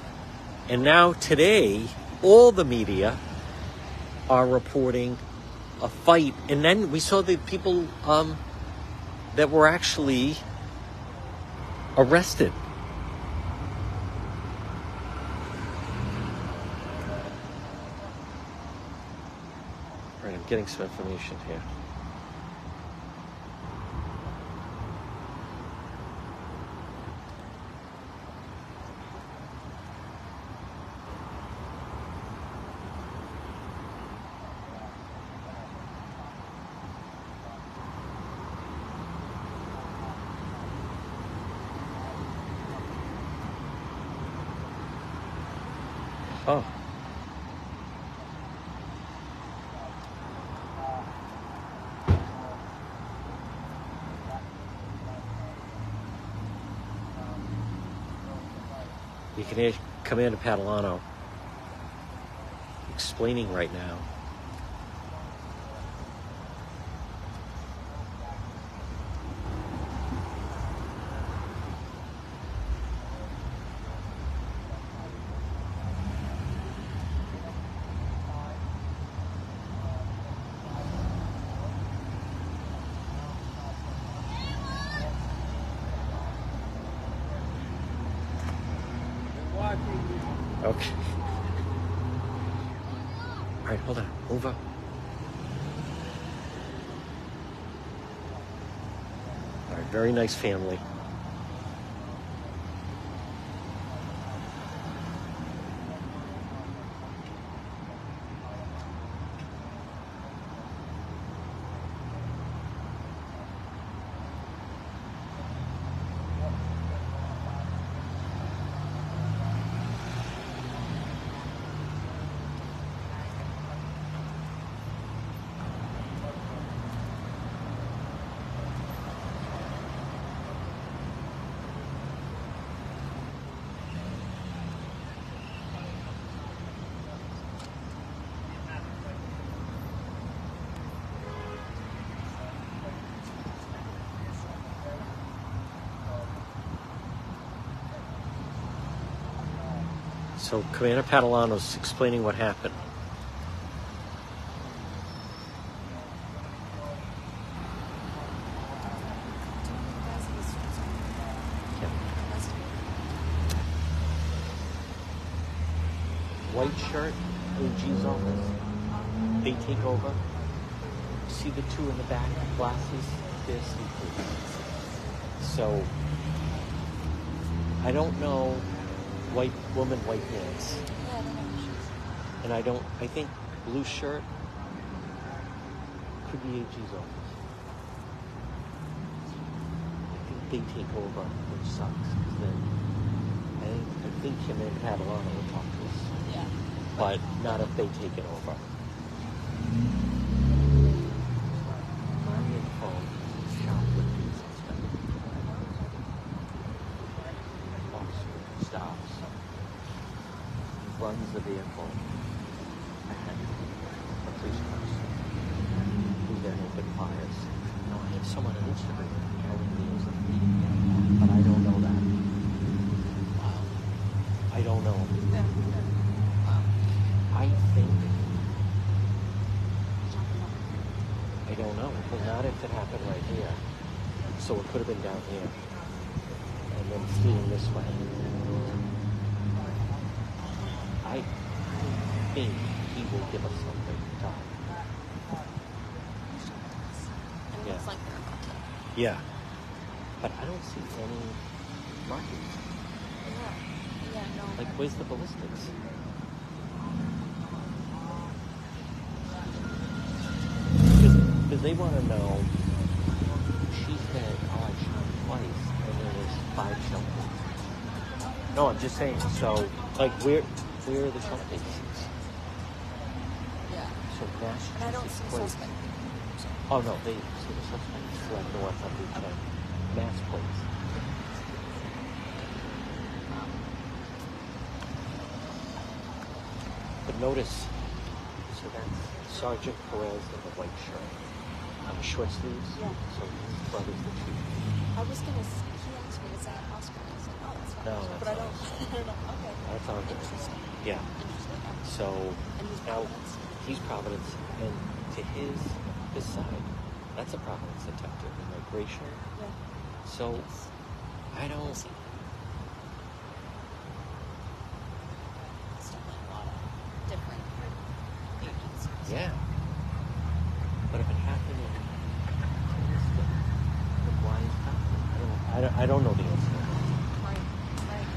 S1: And now today, all the media are reporting a fight. And then we saw the people that were actually arrested. All right, I'm getting some information here. Oh. You can hear Commander Padalano explaining right now. Okay. All right, hold on. Move up. All right, very nice family. So Commander Padalano's explaining what happened. White shirt, AG's office. They take over. See the two in the back, glasses, they're state police. So I don't know. White woman, white pants.
S6: Yeah, I don't know who she is.
S1: And I think blue shirt could be AG's office. they take over, which sucks. 'Cause then I think him and Catalano will talk to us.
S4: Yeah.
S1: But not if they take it over. My phone shoplifting suspect. Officer stops. Runs the vehicle ahead of the police cars. Who then open fires. Now I have someone on Instagram telling me it's a lead, but I don't know that. Wow. I don't know. I think. I don't know. But not if it happened right here. So it could have been down here. And then fleeing this way. I think he will give us something to talk.
S4: And
S1: Yeah.
S4: it's like they're about to.
S1: Yeah. But I don't see any markings.
S4: Yeah. Yeah, no.
S1: Like, where's the ballistics? Because they want to know, she said, oh, I shot twice, and there was 5 shell casings. No, I'm just saying, so, like, where are the shell casings?
S4: Yeah.
S1: So mass
S4: And I don't see
S1: plates.
S4: suspect.
S1: Oh, no, they see the suspect fled north on Route 10. Mass plates. But notice, so that's Sergeant Perez in the white shirt. On the short sleeves.
S4: Yeah.
S1: So his brother's the chief.
S4: I was gonna. He asked me, "Is that Oscar?" I said, "Oh, that's fine."
S1: No, that's
S4: but I
S1: not
S4: don't.
S1: Oscar.
S4: I don't know. Okay.
S1: That's all good.
S4: Interesting.
S1: Yeah.
S4: Interesting. Okay.
S1: So
S4: And he's
S1: now
S4: Providence?
S1: he's Providence, and to his side, that's a Providence detective in the gray shirt.
S4: Yeah.
S1: So I don't.
S4: It's definitely a lot of different agencies.
S1: Yeah. But if it happened in Cranston, then why is that? I don't know the answer.
S4: Right. Right.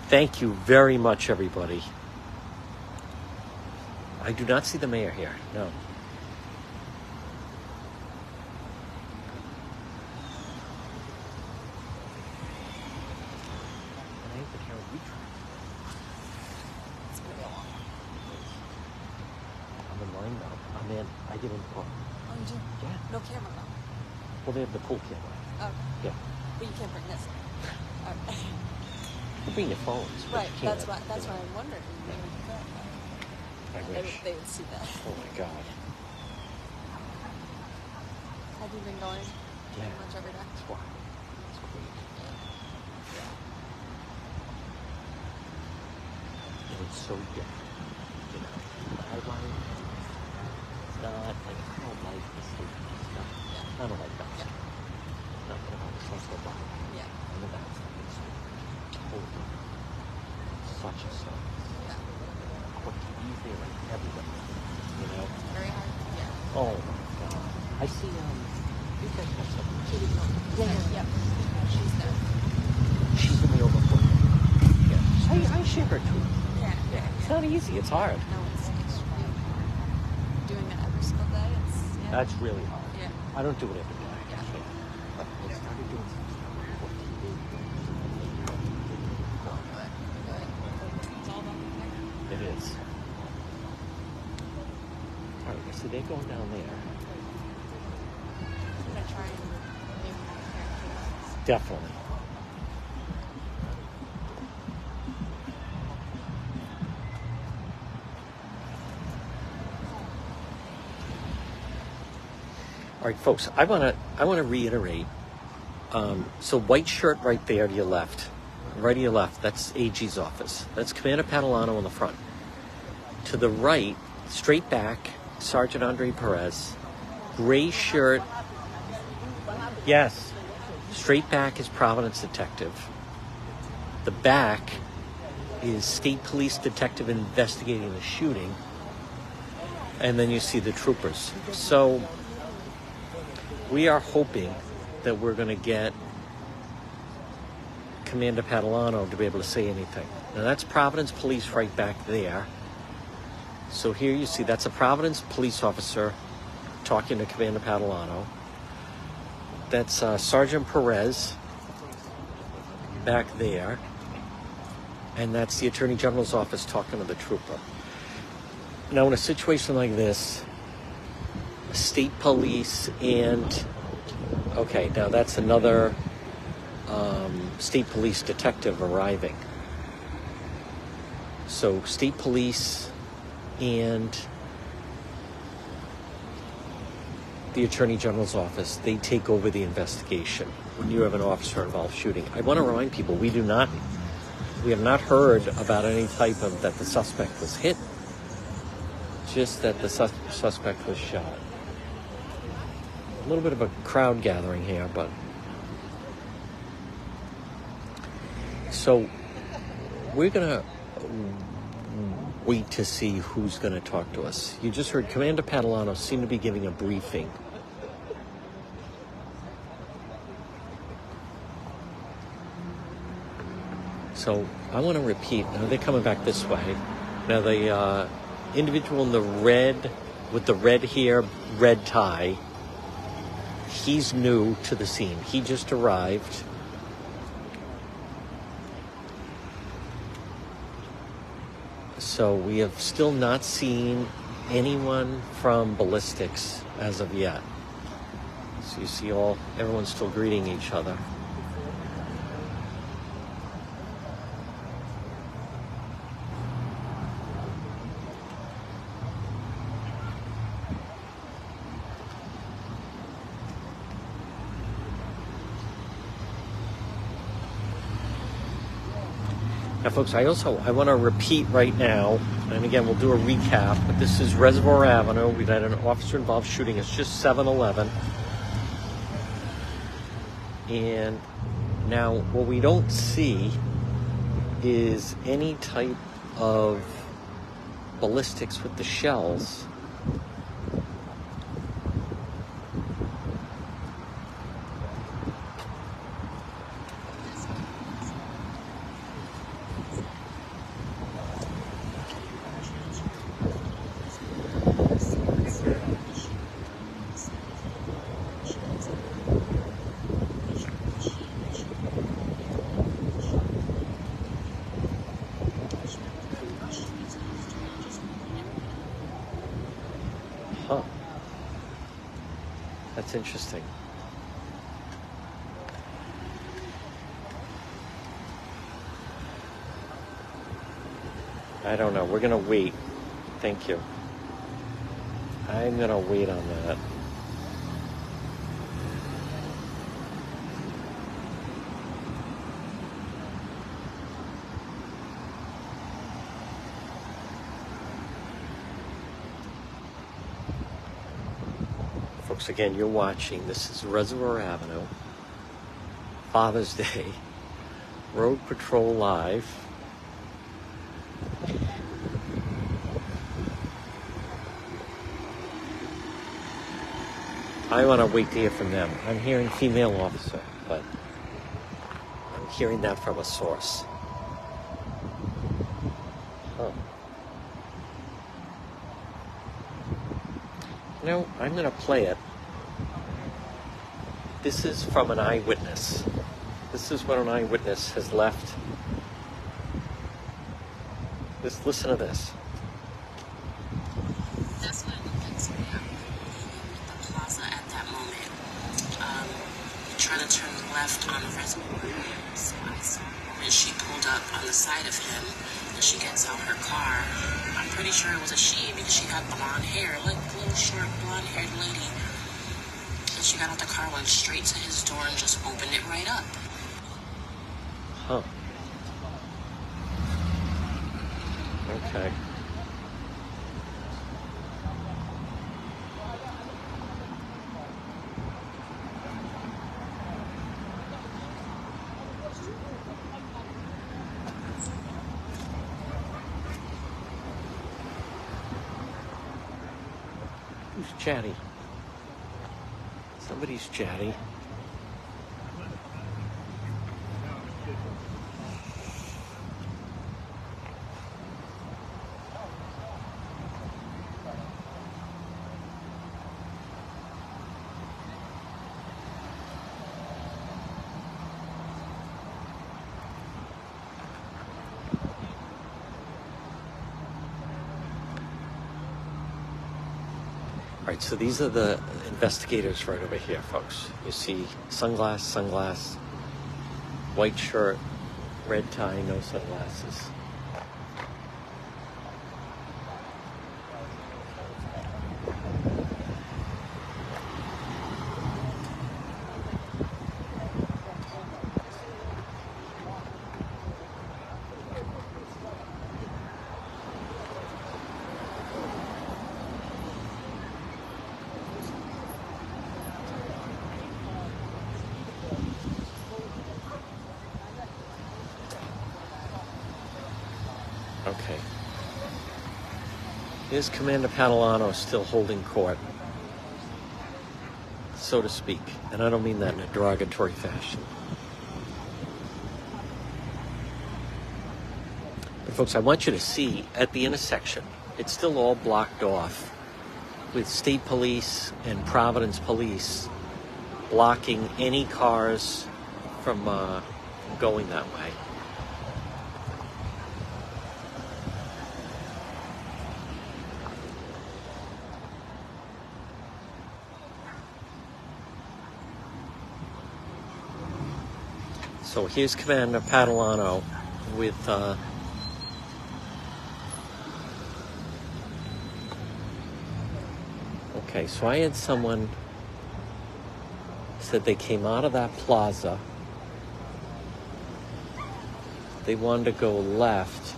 S1: Thank you very much, everybody. I do not see the mayor here. No. And I have the camera retract.
S4: It's gonna be a long one.
S1: I'm in line now. I'm in. I get in the car.
S4: Oh, you do?
S1: Yeah.
S4: No camera though.
S1: Well, they have the pool camera.
S4: Oh.
S1: Yeah.
S4: But you can't bring this. Okay.
S1: You can bring your phones. But
S4: Right.
S1: you can't,
S4: That's
S1: you
S4: why
S1: know.
S4: I'm wondering. Maybe you could.
S1: I
S4: They
S1: wish.
S4: they would see that.
S1: Oh my God.
S4: Have you been going
S1: Yeah.
S4: pretty much every day?
S1: That's why. It's great. And it's so different. You know, I like, it's not like, I don't like the safety stuff.
S4: Yeah.
S1: I don't like that
S4: Yeah.
S1: stuff. Nothing about the social body.
S4: Yeah.
S1: None of that stuff is totally such a service.
S4: Yeah.
S1: Quick, easy, like everybody. You know?
S4: Very hard. Yeah.
S1: Oh my God. I see, you guys have something.
S4: Yep. She's there.
S1: She's in the overflow. Yeah. I share her too.
S4: Yeah.
S1: Yeah. It's not easy. It's hard.
S4: No, it's doing it every single day. It's yeah.
S1: That's really hard.
S4: Yeah.
S1: I don't do it every day.
S4: Yeah.
S1: Actually. But I started doing some stuff for TV.
S4: It's all about the camera.
S1: It is. All right. So they're going down there.
S4: I'm gonna try and maybe have a
S1: Definitely. All right, folks. I want to reiterate. So white shirt right there to your left, right to your left. That's AG's office. That's Commander Padalano in the front. To the right, straight back, Sergeant Andre Perez. Gray shirt. Yes. Straight back is Providence Detective. The back is State Police Detective investigating the shooting. And then you see the troopers. So we are hoping that we're going to get Commander Padalano to be able to say anything. Now that's Providence Police right back there. So here you see that's a Providence police officer talking to Commander Padalano. That's Sergeant Perez back there. And that's the Attorney General's office talking to the trooper. Now, in a situation like this, state police and... Okay, now that's another state police detective arriving. So state police and the Attorney General's office, they take over the investigation when you have an officer-involved shooting. I want to remind people, we have not heard about any type of that the suspect was hit, just that the suspect was shot. A little bit of a crowd gathering here, but... So, we're going to wait to see who's going to talk to us. You just heard Commander Padalano seem to be giving a briefing. So, I want to repeat. Now, they're coming back this way. Now, the individual in the red, with the red hair, red tie, he's new to the scene. He just arrived. So we have still not seen anyone from ballistics as of yet. So you see everyone's still greeting each other. Now, folks, I want to repeat right now, and again, we'll do a recap, but this is Reservoir Avenue. We've had an officer-involved shooting. It's just 7-11. And now, what we don't see is any type of ballistics with the shells. That's interesting. I don't know. We're going to wait. Thank you. I'm going to wait on that. Folks, again, you're watching. This is Reservoir Avenue, Father's Day, Road Patrol Live. I want to wait to hear from them. I'm hearing female officer, but I'm hearing that from a source. You know, I'm going to play it. This is from an eyewitness. This is what an eyewitness has left. Just listen to this.
S7: That's what it looked like to me. I'm in the plaza at that moment. Trying to turn left on the reservoir. So I saw her and she pulled up on the side of him and she gets out her car. I'm pretty sure it was a she because she had blonde hair, like a little short blonde-haired lady. And she got out the car, went straight to his door, and just opened it right up.
S1: Huh. Okay. Who's chatty? Somebody's chatty. All right, so these are the investigators right over here, folks. You see sunglass, white shirt, red tie, no sunglasses. Okay. Here's Commander Padalano still holding court, so to speak. And I don't mean that in a derogatory fashion. But folks, I want you to see at the intersection, it's still all blocked off with state police and Providence police blocking any cars from going that way. So here's Commander Padalano with okay, so I had someone said they came out of that plaza. They wanted to go left.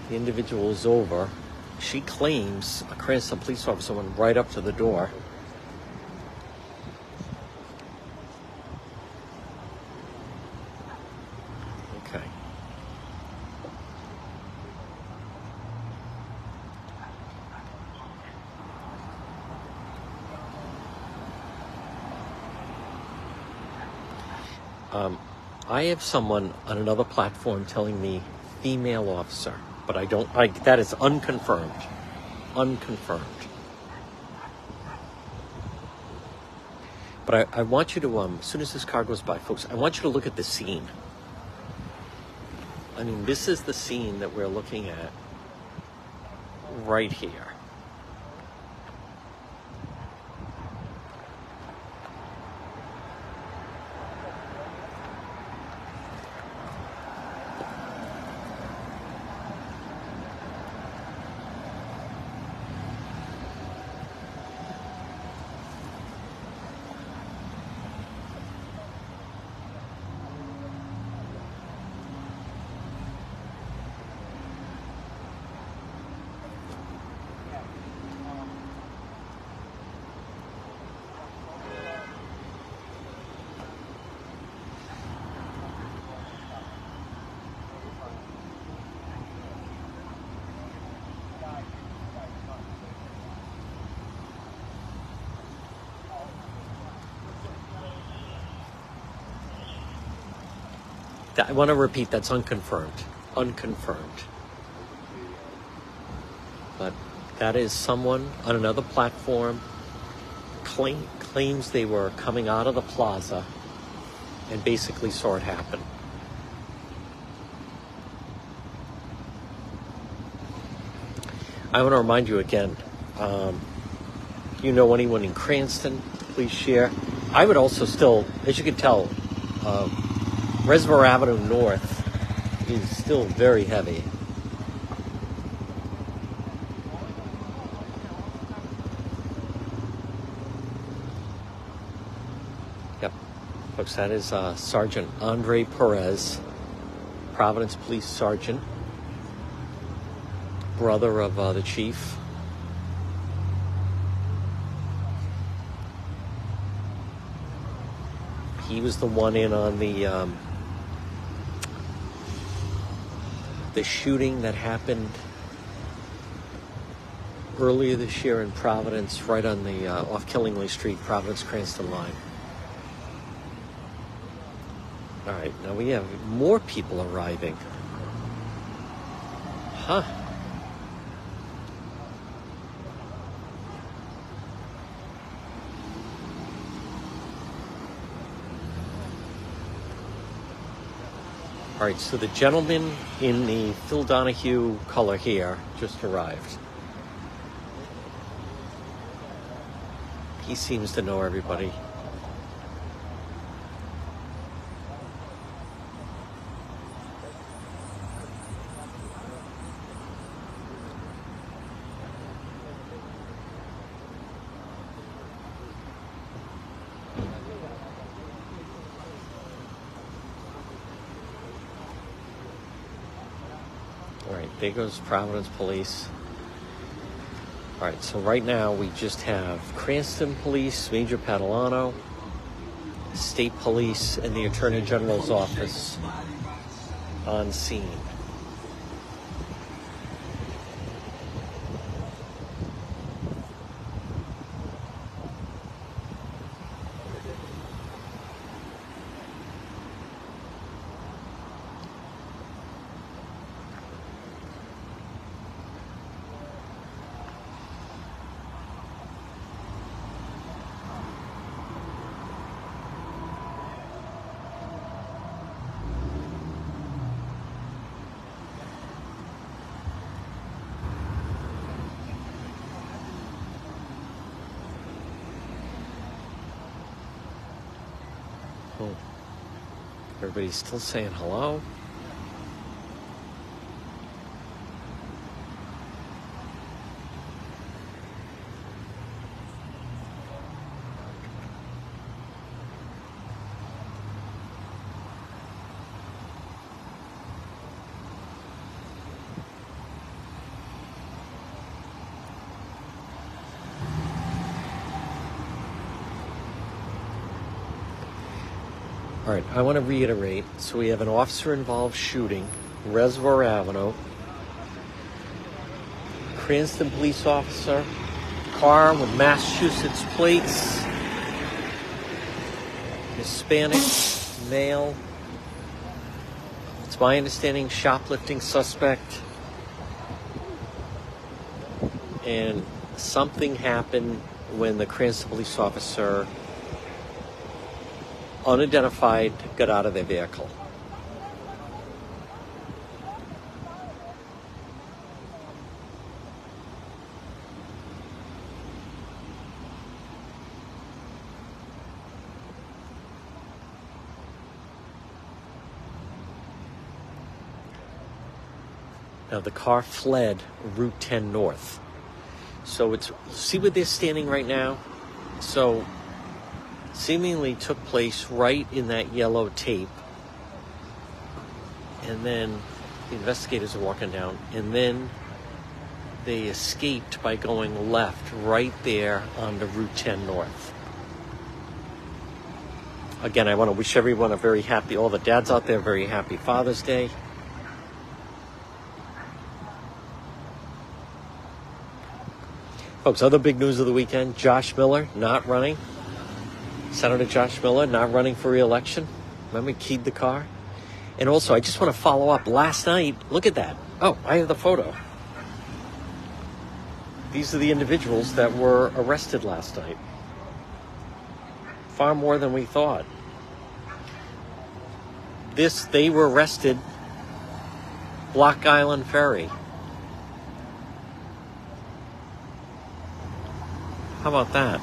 S1: The individual is over. She claims a Cranston police officer went right up to the door. Okay. I have someone on another platform telling me female officer, but that is unconfirmed. Unconfirmed. But I want you to, as soon as this car goes by, folks, I want you to look at the scene. I mean, this is the scene that we're looking at right here. I want to repeat, that's unconfirmed. Unconfirmed. But that is someone on another platform claims they were coming out of the plaza and basically saw it happen. I want to remind you again, you know anyone in Cranston, please share. I would also still, as you can tell, Reservoir Avenue North is still very heavy. Yep, folks, that is Sergeant Andre Perez, Providence Police Sergeant, brother of the chief. He was the one in on the shooting that happened earlier this year in Providence, right on the off Killingly Street, Providence-Cranston line. All right, now we have more people arriving. Huh. All right, so the gentleman in the Phil Donahue color here just arrived. He seems to know everybody. All right, there goes Providence Police. All right, so right now we just have Cranston Police, Major Padalano, State Police, and the Attorney General's office on scene. Everybody's still saying hello. All right, I want to reiterate. So we have an officer-involved shooting, Reservoir Avenue. Cranston police officer, car with Massachusetts plates, Hispanic, male. It's my understanding, shoplifting suspect. And something happened when the Cranston police officer, unidentified, got out of their vehicle. Now the car fled Route 10 North. So it's, see where they're standing right now? So seemingly took place right in that yellow tape. And then the investigators are walking down. And then they escaped by going left right there on the Route 10 North. Again, I want to wish everyone a very happy, all the dads out there, very happy Father's Day. Folks, other big news of the weekend, Josh Miller not running. Senator Josh Miller not running for re-election. Remember, he keyed the car? And also, I just want to follow up. Last night, look at that. Oh, I have the photo. These are the individuals that were arrested last night. Far more than we thought. They were arrested Block Island Ferry. How about that?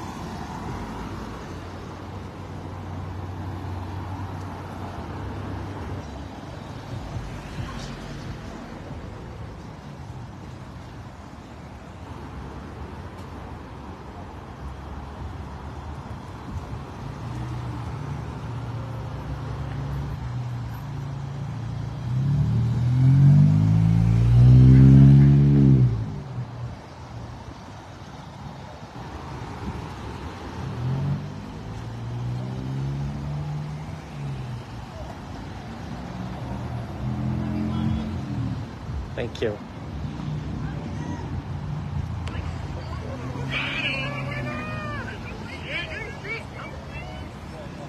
S1: Thank you.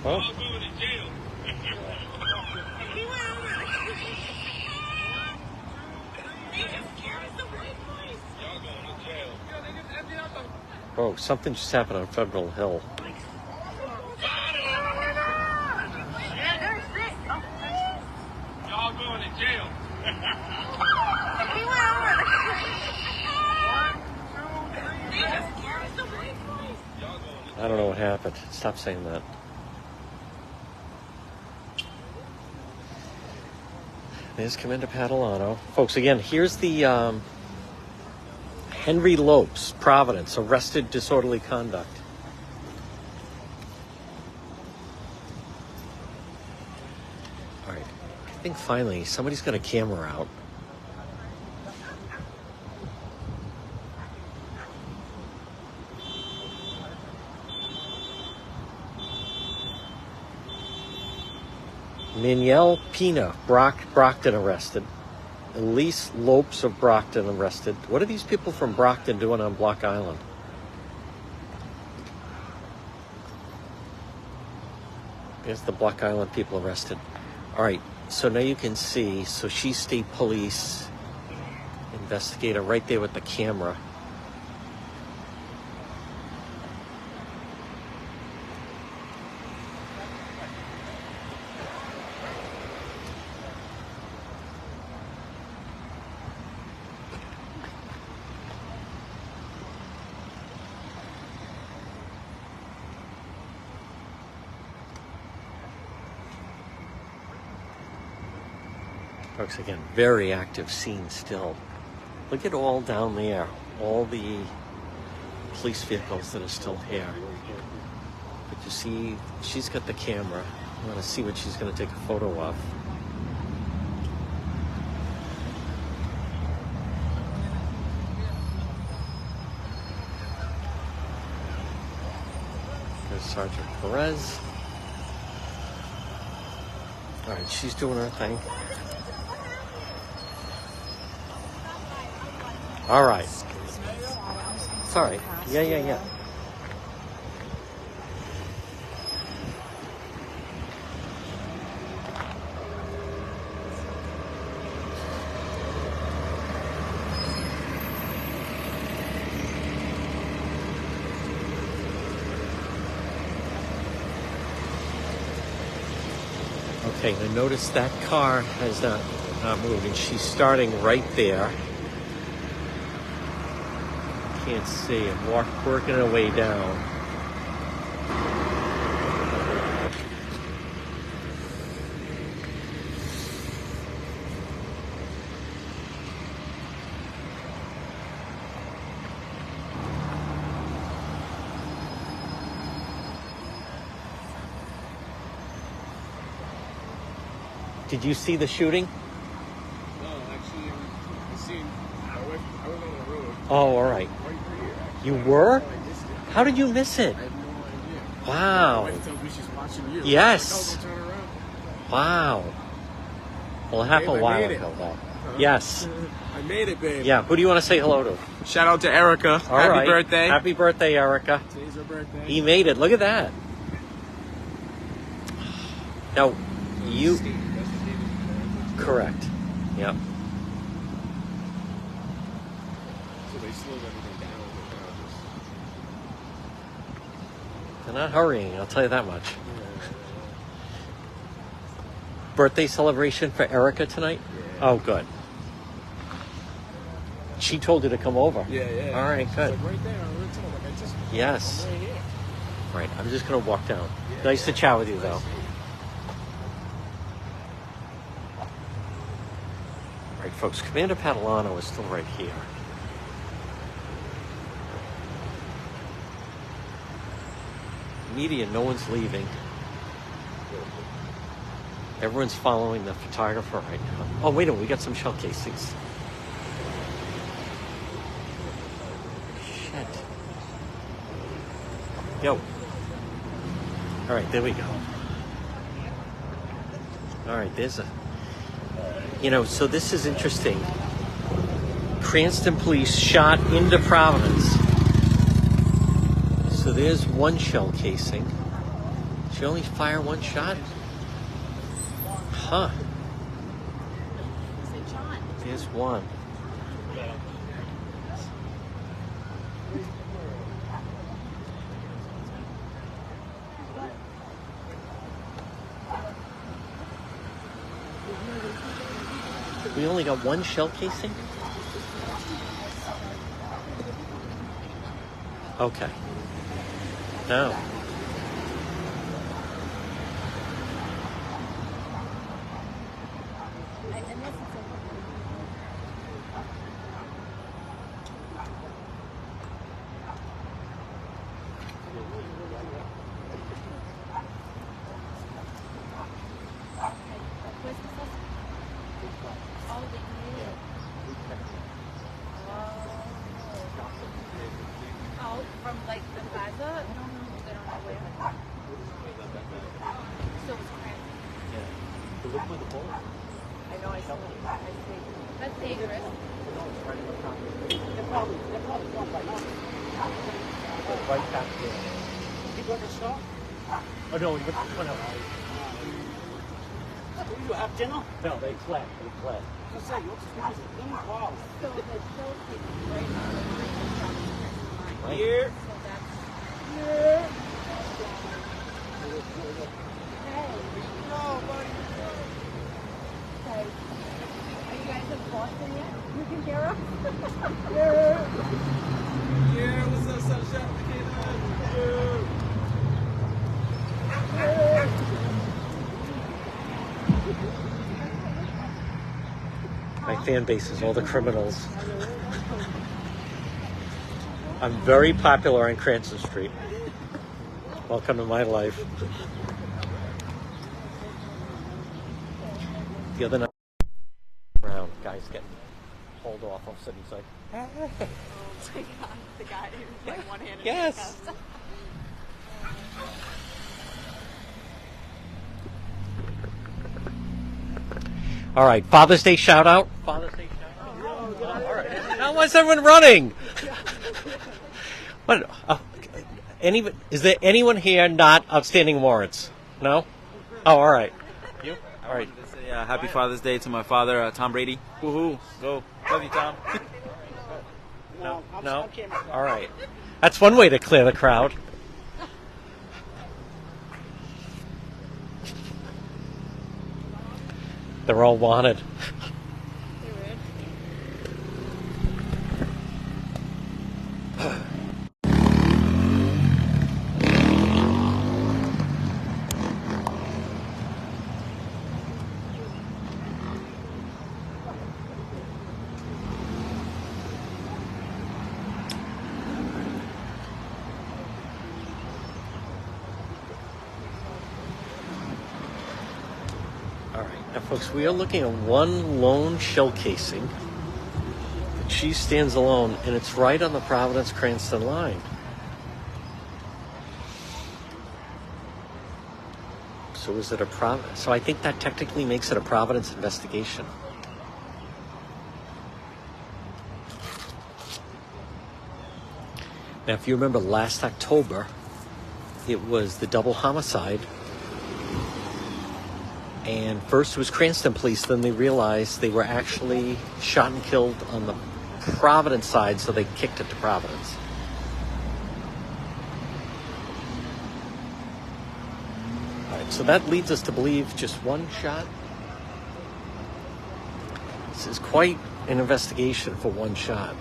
S1: Oh. Oh, something just happened on Federal Hill.
S8: Y'all going to jail.
S1: I don't what happened. Stop saying that. There's Commander Padalano. Folks, again, here's the Henry Lopes, Providence, arrested disorderly conduct. All right. I think finally somebody's got a camera out. Miniel Pina, Brockton arrested. Elise Lopes of Brockton arrested. What are these people from Brockton doing on Block Island? There's the Block Island people arrested. All right, so now you can see, so she's state police investigator right there with the camera. Folks, again, very active scene still. Look at all down there, all the police vehicles that are still here. But you see, she's got the camera. I want to see what she's going to take a photo of. There's Sergeant Perez. All right, she's doing her thing. All right. Sorry. Yeah. Okay, now notice that car has not moved, and she's starting right there. Can't see it. Working her way down. Did you see the shooting?
S8: No, actually, I seen. I was on the road.
S1: Oh, all right.
S8: Right here.
S1: You were?
S8: I missed it.
S1: How did you miss it?
S8: I have no idea.
S1: Wow.
S8: My wife tells me she's watching you.
S1: Yes.
S8: I'm like, oh, don't turn around.
S1: Wow. Well, it happened
S8: Babe,
S1: a
S8: I
S1: while
S8: made it.
S1: ago, though.
S8: Huh?
S1: Yes.
S8: I made it, babe.
S1: Yeah. Who do you want to say hello to?
S8: Shout out to Erica.
S1: All
S8: Happy
S1: right.
S8: birthday.
S1: Happy birthday, Erica.
S8: Today's her birthday.
S1: He made it. Look at that. Now, you...
S8: Steve, that's what David.
S1: Correct. Yep.
S8: So they slowed everything down.
S1: They're not hurrying, I'll tell you that much. Birthday celebration for Erica tonight?
S8: Yeah.
S1: Oh, good. She told you to come over.
S8: Yeah.
S1: All right,
S8: She's
S1: good.
S8: like right there. I'm
S1: Yes.
S8: right here.
S1: Right, I'm just going to walk down.
S8: Yeah.
S1: Nice to chat with you, though. Right, folks, Commander Padalano is still right here. Media, no one's leaving. Everyone's following the photographer right now. Oh, wait a minute, we got some shell casings. Shit. Yo. All right, there we go. All right, there's a... You know, so this is interesting. Cranston police shot into Providence. So there's one shell casing. Did you only fire one shot? Huh. There's one. We only got one shell casing? Okay. Now,
S4: from like the plaza? I don't know. They don't know where. So it's Cranston.
S1: Yeah. To look for the ball.
S4: I know. I see. That's dangerous.
S1: They're probably not right now. Right back there.
S8: You got to stop?
S1: Oh no, he went out.
S8: You have dinner?
S1: No, they fled.
S8: I say, wow.
S4: So the showcase is right now.
S1: Right.
S8: Here.
S4: So that's.
S8: No, buddy.
S4: Okay. Are you guys in Boston yet? You can hear us?
S8: Yeah, what's up, sunshine?
S1: My fan base is all the criminals. I'm very popular on Cranston Street. Welcome to my life. The other night, around guys getting hauled off. All of a sudden he's like,
S4: Oh my god, the guy who's like one-handed.
S1: yes. All right, Father's Day shout out. Father's Day shout out. All right. Now why's everyone running? What? Is there anyone here not outstanding warrants? No? Oh, all right. You? All right.
S9: To say happy Father's Day to my father, Tom Brady. Woohoo! Go, love you, Tom.
S1: No? All right. That's one way to clear the crowd. They're all wanted. All right, now folks, we are looking at one lone shell casing. She stands alone, and it's right on the Providence-Cranston line. So is it a So I think that technically makes it a Providence investigation. Now, if you remember last October, it was the double homicide. And first it was Cranston police, then they realized they were actually shot and killed on the Providence side, so they kicked it to Providence. All right, so that leads us to believe just one shot. This is quite an investigation for one shot.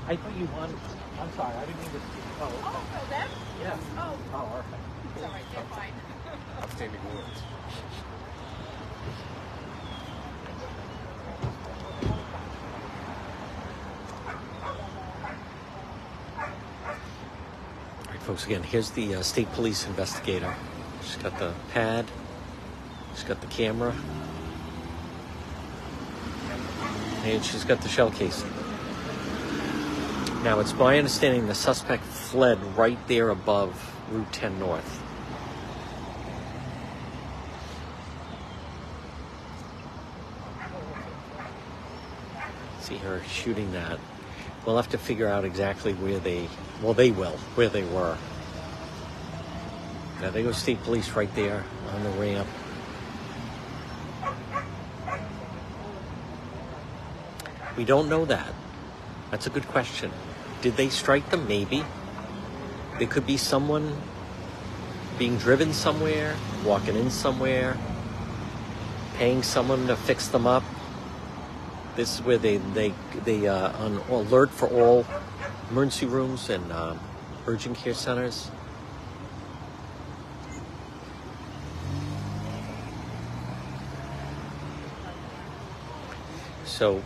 S1: I thought you wanted. I'm sorry, I didn't mean to. Oh,
S4: Oh, them?
S1: yes.
S4: Oh,
S1: Oh, all right.
S4: it's alright, they're fine.
S8: Outstanding warrants.
S1: All right, folks. Again, here's the state police investigator. She's got the pad. She's got the camera, and she's got the shell casing. Now, it's my understanding the suspect fled right there above Route 10 North. See her shooting that. We'll have to figure out exactly where they were. Now, there goes state police right there on the ramp. We don't know that. That's a good question. Did they strike them? Maybe. There could be someone being driven somewhere, walking in somewhere, paying someone to fix them up. This is where they on alert for all emergency rooms and urgent care centers. So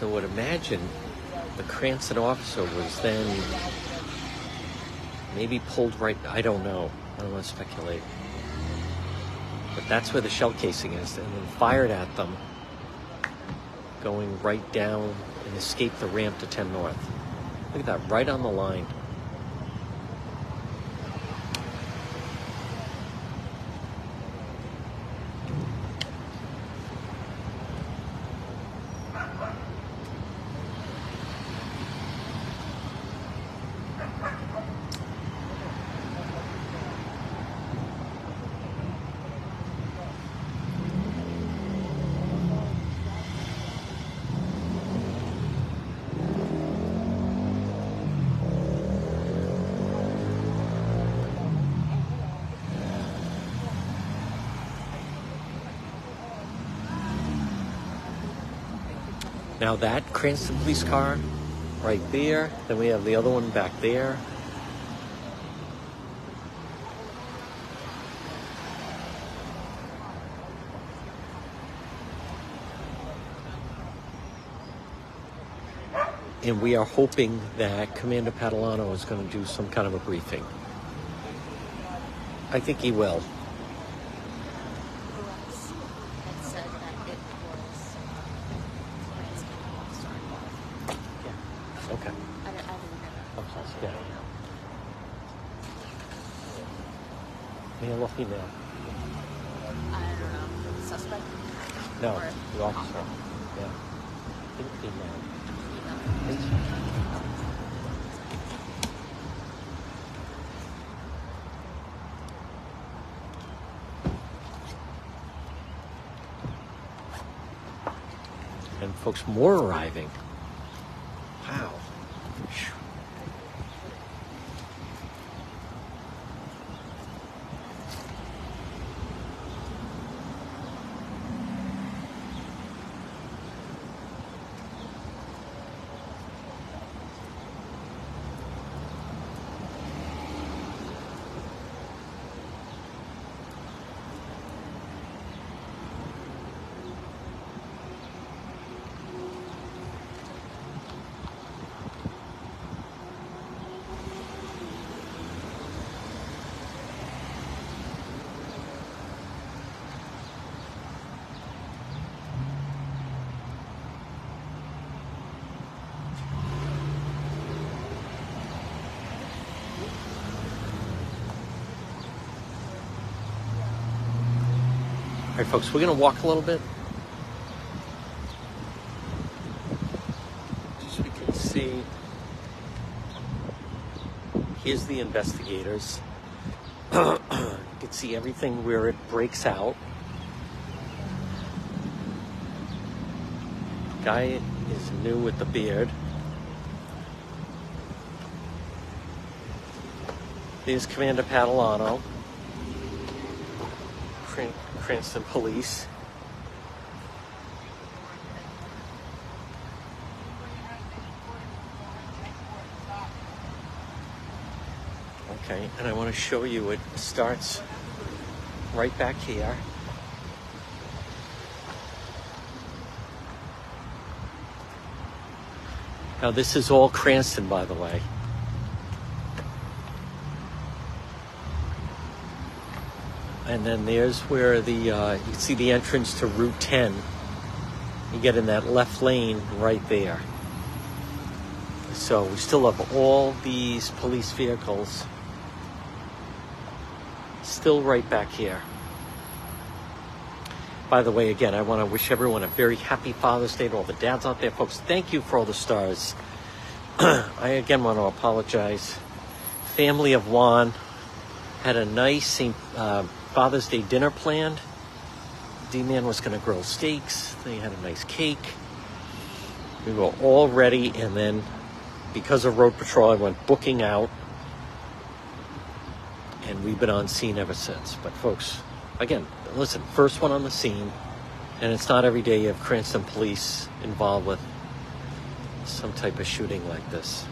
S1: would imagine the Cranston officer was then maybe pulled right, I don't know. I don't want to speculate. But that's where the shell casing is, and then fired at them, going right down and escaped the ramp to 10 North. Look at that, right on the line. Now that Cranston police car right there, then we have the other one back there. And we are hoping that Commander Padalano is going to do some kind of a briefing. I think he will. Okay. Yeah. Male or female?
S10: I don't know. Suspect?
S1: No,
S10: Or
S1: the officer. Yeah. I think female. And folks, more arriving. Wow. Phew. All right, folks, we're going to walk a little bit. Just so we can see. Here's the investigators. You can see everything where it breaks out. Guy is new with the beard. Here's Commander Padalano. Cranston Police. Okay, and I want to show you it starts right back here. Now this is all Cranston, by the way. And then there's where the you can see the entrance to Route 10. You get in that left lane right there. So we still have all these police vehicles still right back here. By the way, again, I want to wish everyone a very happy Father's Day to all the dads out there. Folks, thank you for all the stars. I again want to apologize. Family of Juan had a nice Father's Day dinner planned. D-Man was going to grill steaks. They had a nice cake. We were all ready, and then because of Road Patrol, I went booking out, and we've been on scene ever since. But folks, again, listen, first one on the scene, and it's not every day you have Cranston Police involved with some type of shooting like this.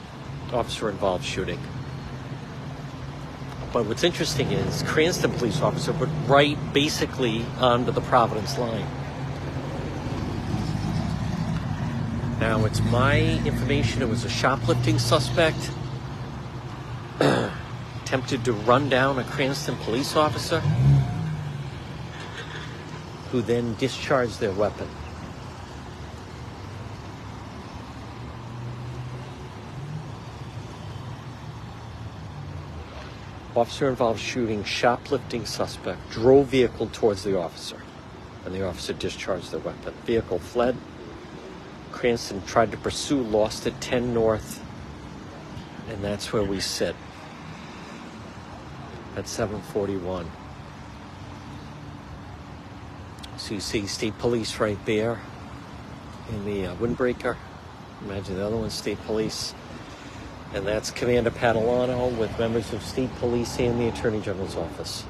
S1: Officer-involved shooting. But what's interesting is Cranston police officer, but right basically onto the Providence line. Now, it's my information it was a shoplifting suspect attempted to run down a Cranston police officer who then discharged their weapon. Officer involved shooting, shoplifting suspect, drove vehicle towards the officer, and the officer discharged their weapon. Vehicle fled. Cranston tried to pursue, lost at 10 North, and that's where we sit at 7:41. So you see state police right there in the windbreaker. Imagine the other one's state police. And that's Commander Padalano with members of state police and the Attorney General's office,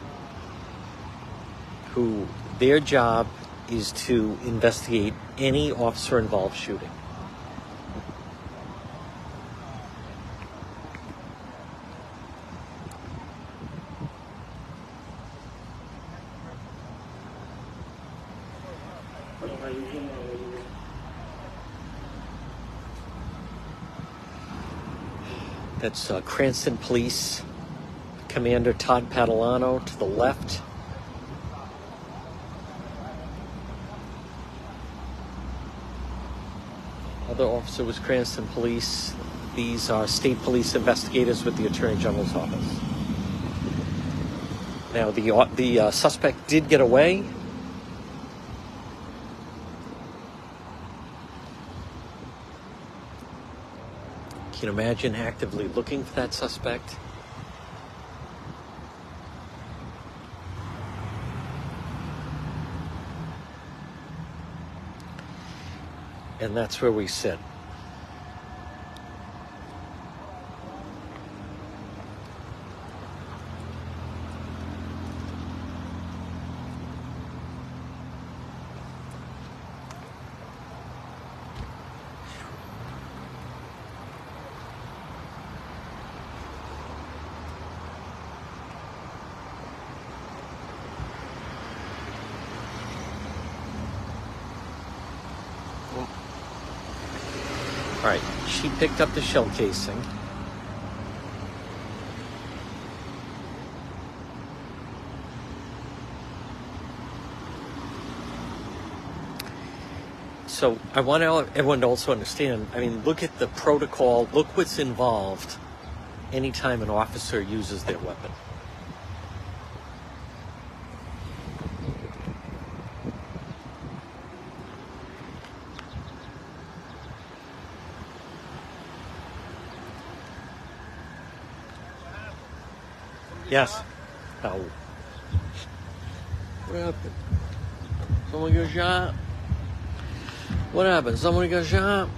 S1: who their job is to investigate any officer-involved shooting. That's Cranston Police Commander Todd Padalano to the left. Other officer was Cranston Police. These are state police investigators with the Attorney General's office. Now, the suspect did get away. Can you imagine actively looking for that suspect? And that's where we sit. All right, she picked up the shell casing. So I want everyone to also understand, I mean, look at the protocol, look what's involved anytime an officer uses their weapon. Yes. Oh. What happened? Someone got shot? What happened? Somebody got shot?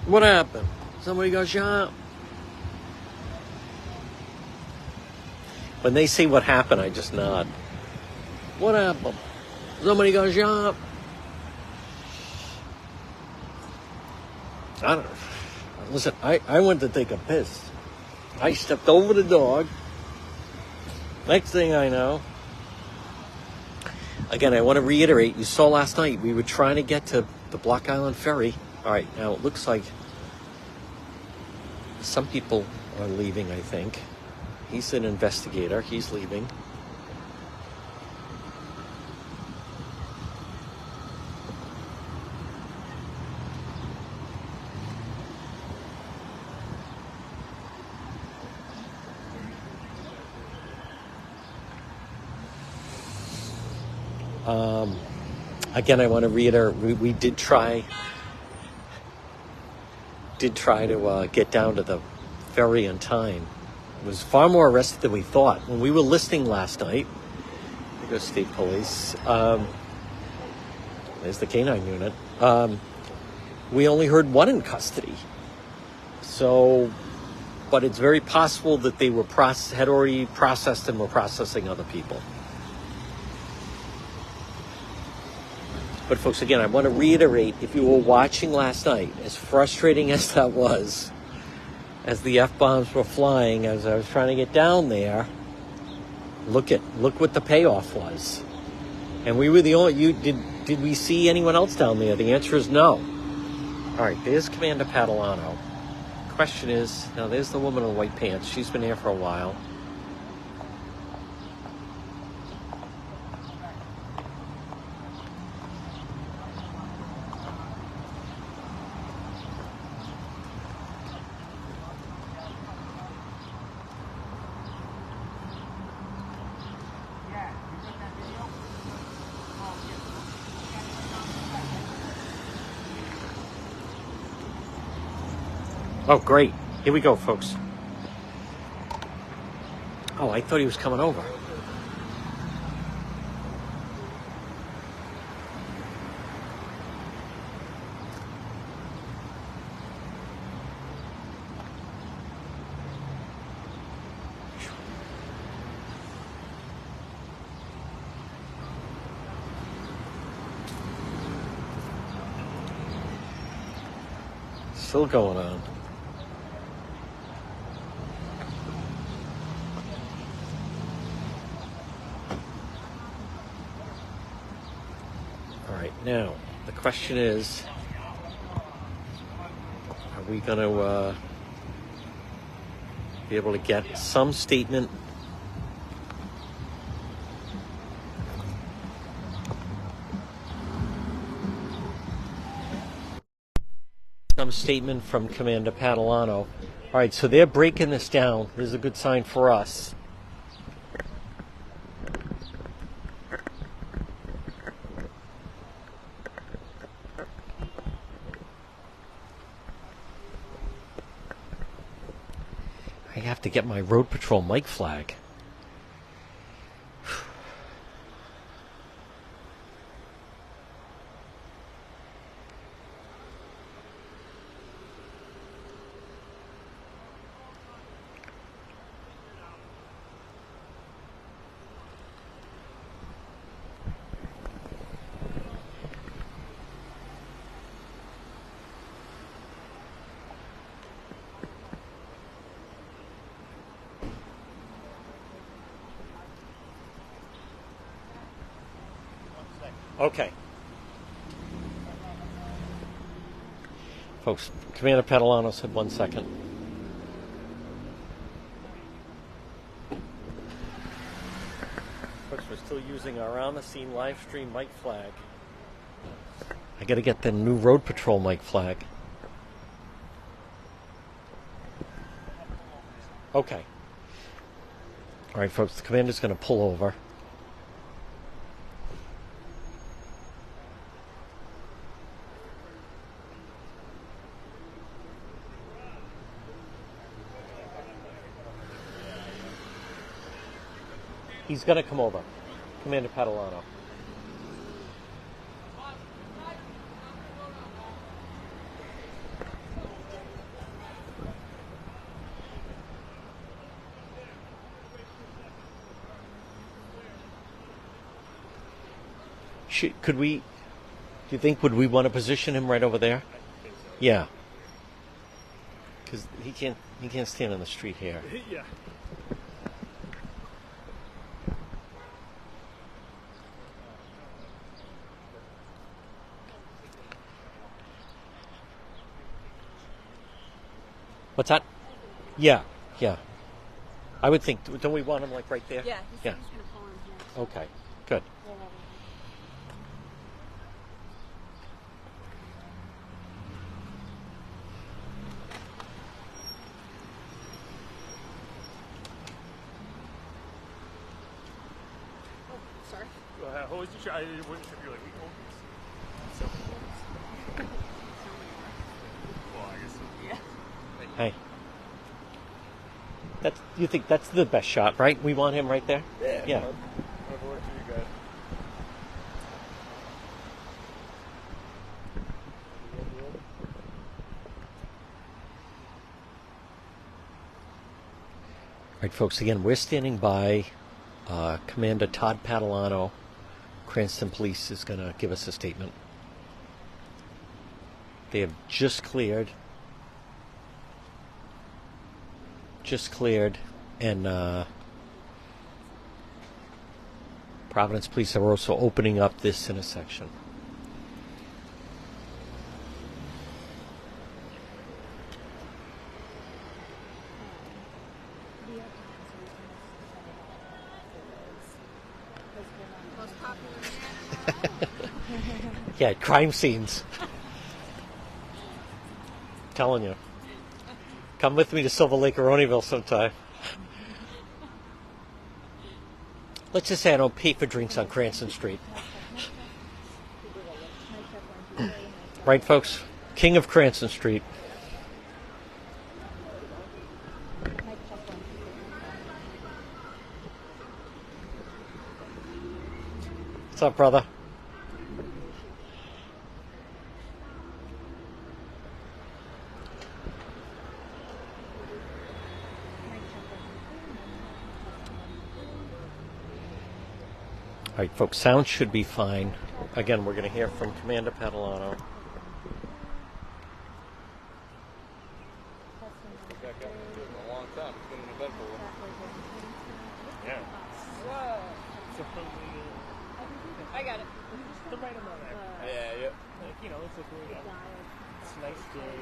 S1: What happened? Somebody got shot? When they say what happened, I just nod. What happened? Somebody got shot? I don't know. Listen, I went to take a piss. I stepped over the dog. Next thing I know, again, I want to reiterate, you saw last night, we were trying to get to the Block Island Ferry. All right, now it looks like some people are leaving, I think. He's an investigator. He's leaving. Again, I want to reiterate, we did try to get down to the ferry in time. It was far more arrested than we thought. When we were listening last night, there goes state police, there's the canine unit, we only heard one in custody. So, but it's very possible that they were had already processed and were processing other people. But folks, again, I want to reiterate, if you were watching last night, as frustrating as that was, as the F-bombs were flying, as I was trying to get down there, look what the payoff was. And we were the only, did we see anyone else down there? The answer is no. All right, there's Commander Padalano. Question is, now there's the woman in white pants. She's been here for a while. Oh, great. Here we go, folks. Oh, I thought he was coming over. Still going on. Now, the question is, are we going to be able to get some statement from Commander Padalano? All right, so they're breaking this down. This is a good sign for us. I have to get my road patrol mic flag. Okay. Folks, Commander Padalano said 1 second. Folks, we're still using our on-the-scene live stream mic flag. I gotta get the new road patrol mic flag. Okay. All right, folks, the commander's gonna pull over. He's going to come over. Commander Padalano. Could we, do you think, would we want to position him right over there? Yeah. Because he can't stand on the street here.
S5: Yeah.
S1: What's that? Yeah, yeah. I would think, don't we want him like right there?
S10: Yeah, he's
S1: Yeah.
S10: just going to pull in here.
S1: Okay, good.
S10: Oh, sorry.
S5: Who was you? I wasn't sure if you were like, we own these. So. Well, I guess so.
S10: Yeah.
S1: Hey. You think that's the best shot, right? We want him right there? Yeah.
S5: Whatever works for you guys.
S1: Right, folks, again, we're standing by. Commander Todd Padalano, Cranston Police, is going to give us a statement. They have just cleared, and Providence Police are also opening up this intersection. Yeah, crime scenes. Telling you. Come with me to Silver Lake or Roneyville sometime. Let's just say I don't pay for drinks on Cranston Street. Right, folks? King of Cranston Street. What's up, brother? All right, folks, sound should be fine. Again, we're going to hear from Commander Padalano.
S5: Yeah.
S4: Whoa. I got it.
S5: The right amount of
S8: Yeah.
S5: like, you know, it's like it's a nice day.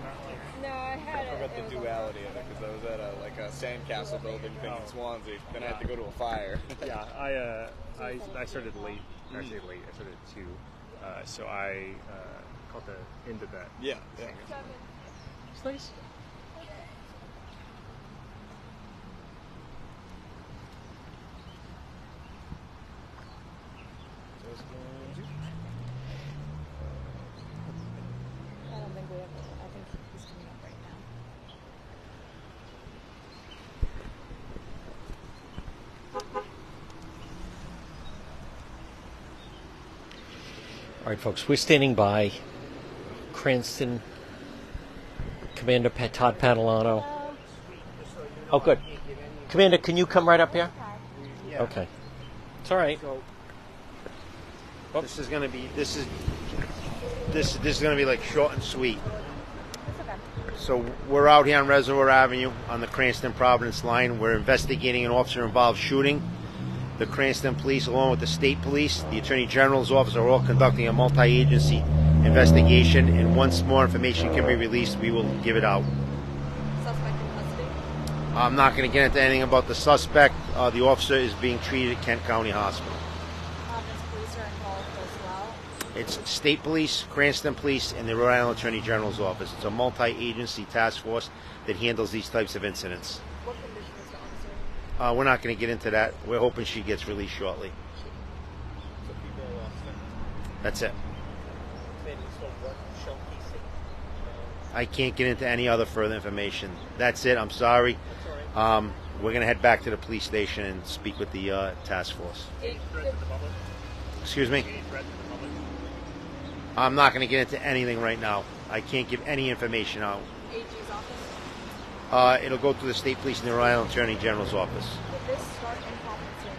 S5: Not like
S4: No, I had
S8: I
S4: it.
S8: forgot
S4: It
S8: the
S4: was
S8: duality of it because I was at a sandcastle building thing in Swansea. Then I had to go to a fire.
S5: yeah, I started late. Actually late. I started at 2. So I caught the end of that.
S8: Yeah.
S5: It's nice.
S4: I don't think we have. I think he's coming up right now.
S1: All right, folks, we're standing by Cranston Commander Todd Padalano. Oh, good. Commander, can you come right up here?
S2: Yeah.
S1: Okay. It's all right.
S2: So this is gonna be this is gonna be like short and sweet. So we're out here on Reservoir Avenue on the Cranston Providence line. We're investigating an officer-involved shooting. The Cranston Police, along with the State Police, the Attorney General's office, are all conducting a multi-agency investigation. And once more information can be released, we will give it out.
S4: Suspect in custody.
S2: I'm not going to get into anything about the suspect. The officer is being treated at Kent County Hospital.
S4: Providence police are involved as well.
S2: It's State Police, Cranston Police, and the Rhode Island Attorney General's office. It's a multi-agency task force that handles these types of incidents.
S4: What condition is the officer?
S2: We're not going to get into that. We're hoping she gets released shortly. That's it. I can't get into any other further information. That's it. I'm sorry. We're going to head back to the police station and speak with the task force. Excuse me? I'm not going to get into anything right now. I can't give any information out.
S4: AG's office.
S2: It'll go to the State Police and the Rhode Island Attorney General's office.
S4: Did this start in Providence and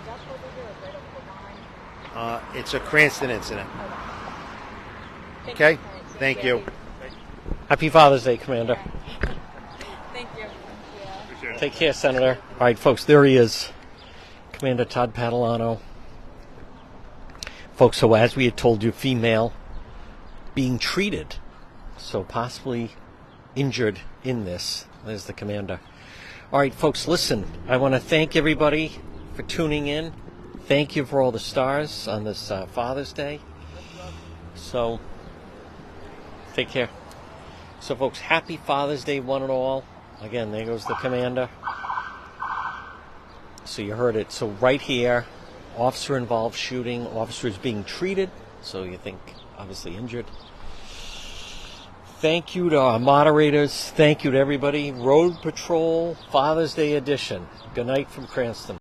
S4: just over here or right over the line?
S2: It's a Cranston incident.
S4: Thank
S2: Okay?
S4: you.
S2: Thank you.
S1: Happy Father's Day, Commander.
S4: Thank you. Yeah.
S1: Take care, Senator. All right, folks, there he is. Commander Todd Padalano. Folks, so as we had told you, female being treated, so possibly injured in this. There's the commander. All right, folks, listen, I want to thank everybody for tuning in. Thank you for all the stars on this Father's Day. So, take care. So, folks, happy Father's Day, one and all. Again, there goes the commander. So you heard it. So right here, officer-involved shooting. Officer is being treated. So you think, obviously, injured. Thank you to our moderators. Thank you to everybody. Road Patrol Father's Day edition. Good night from Cranston.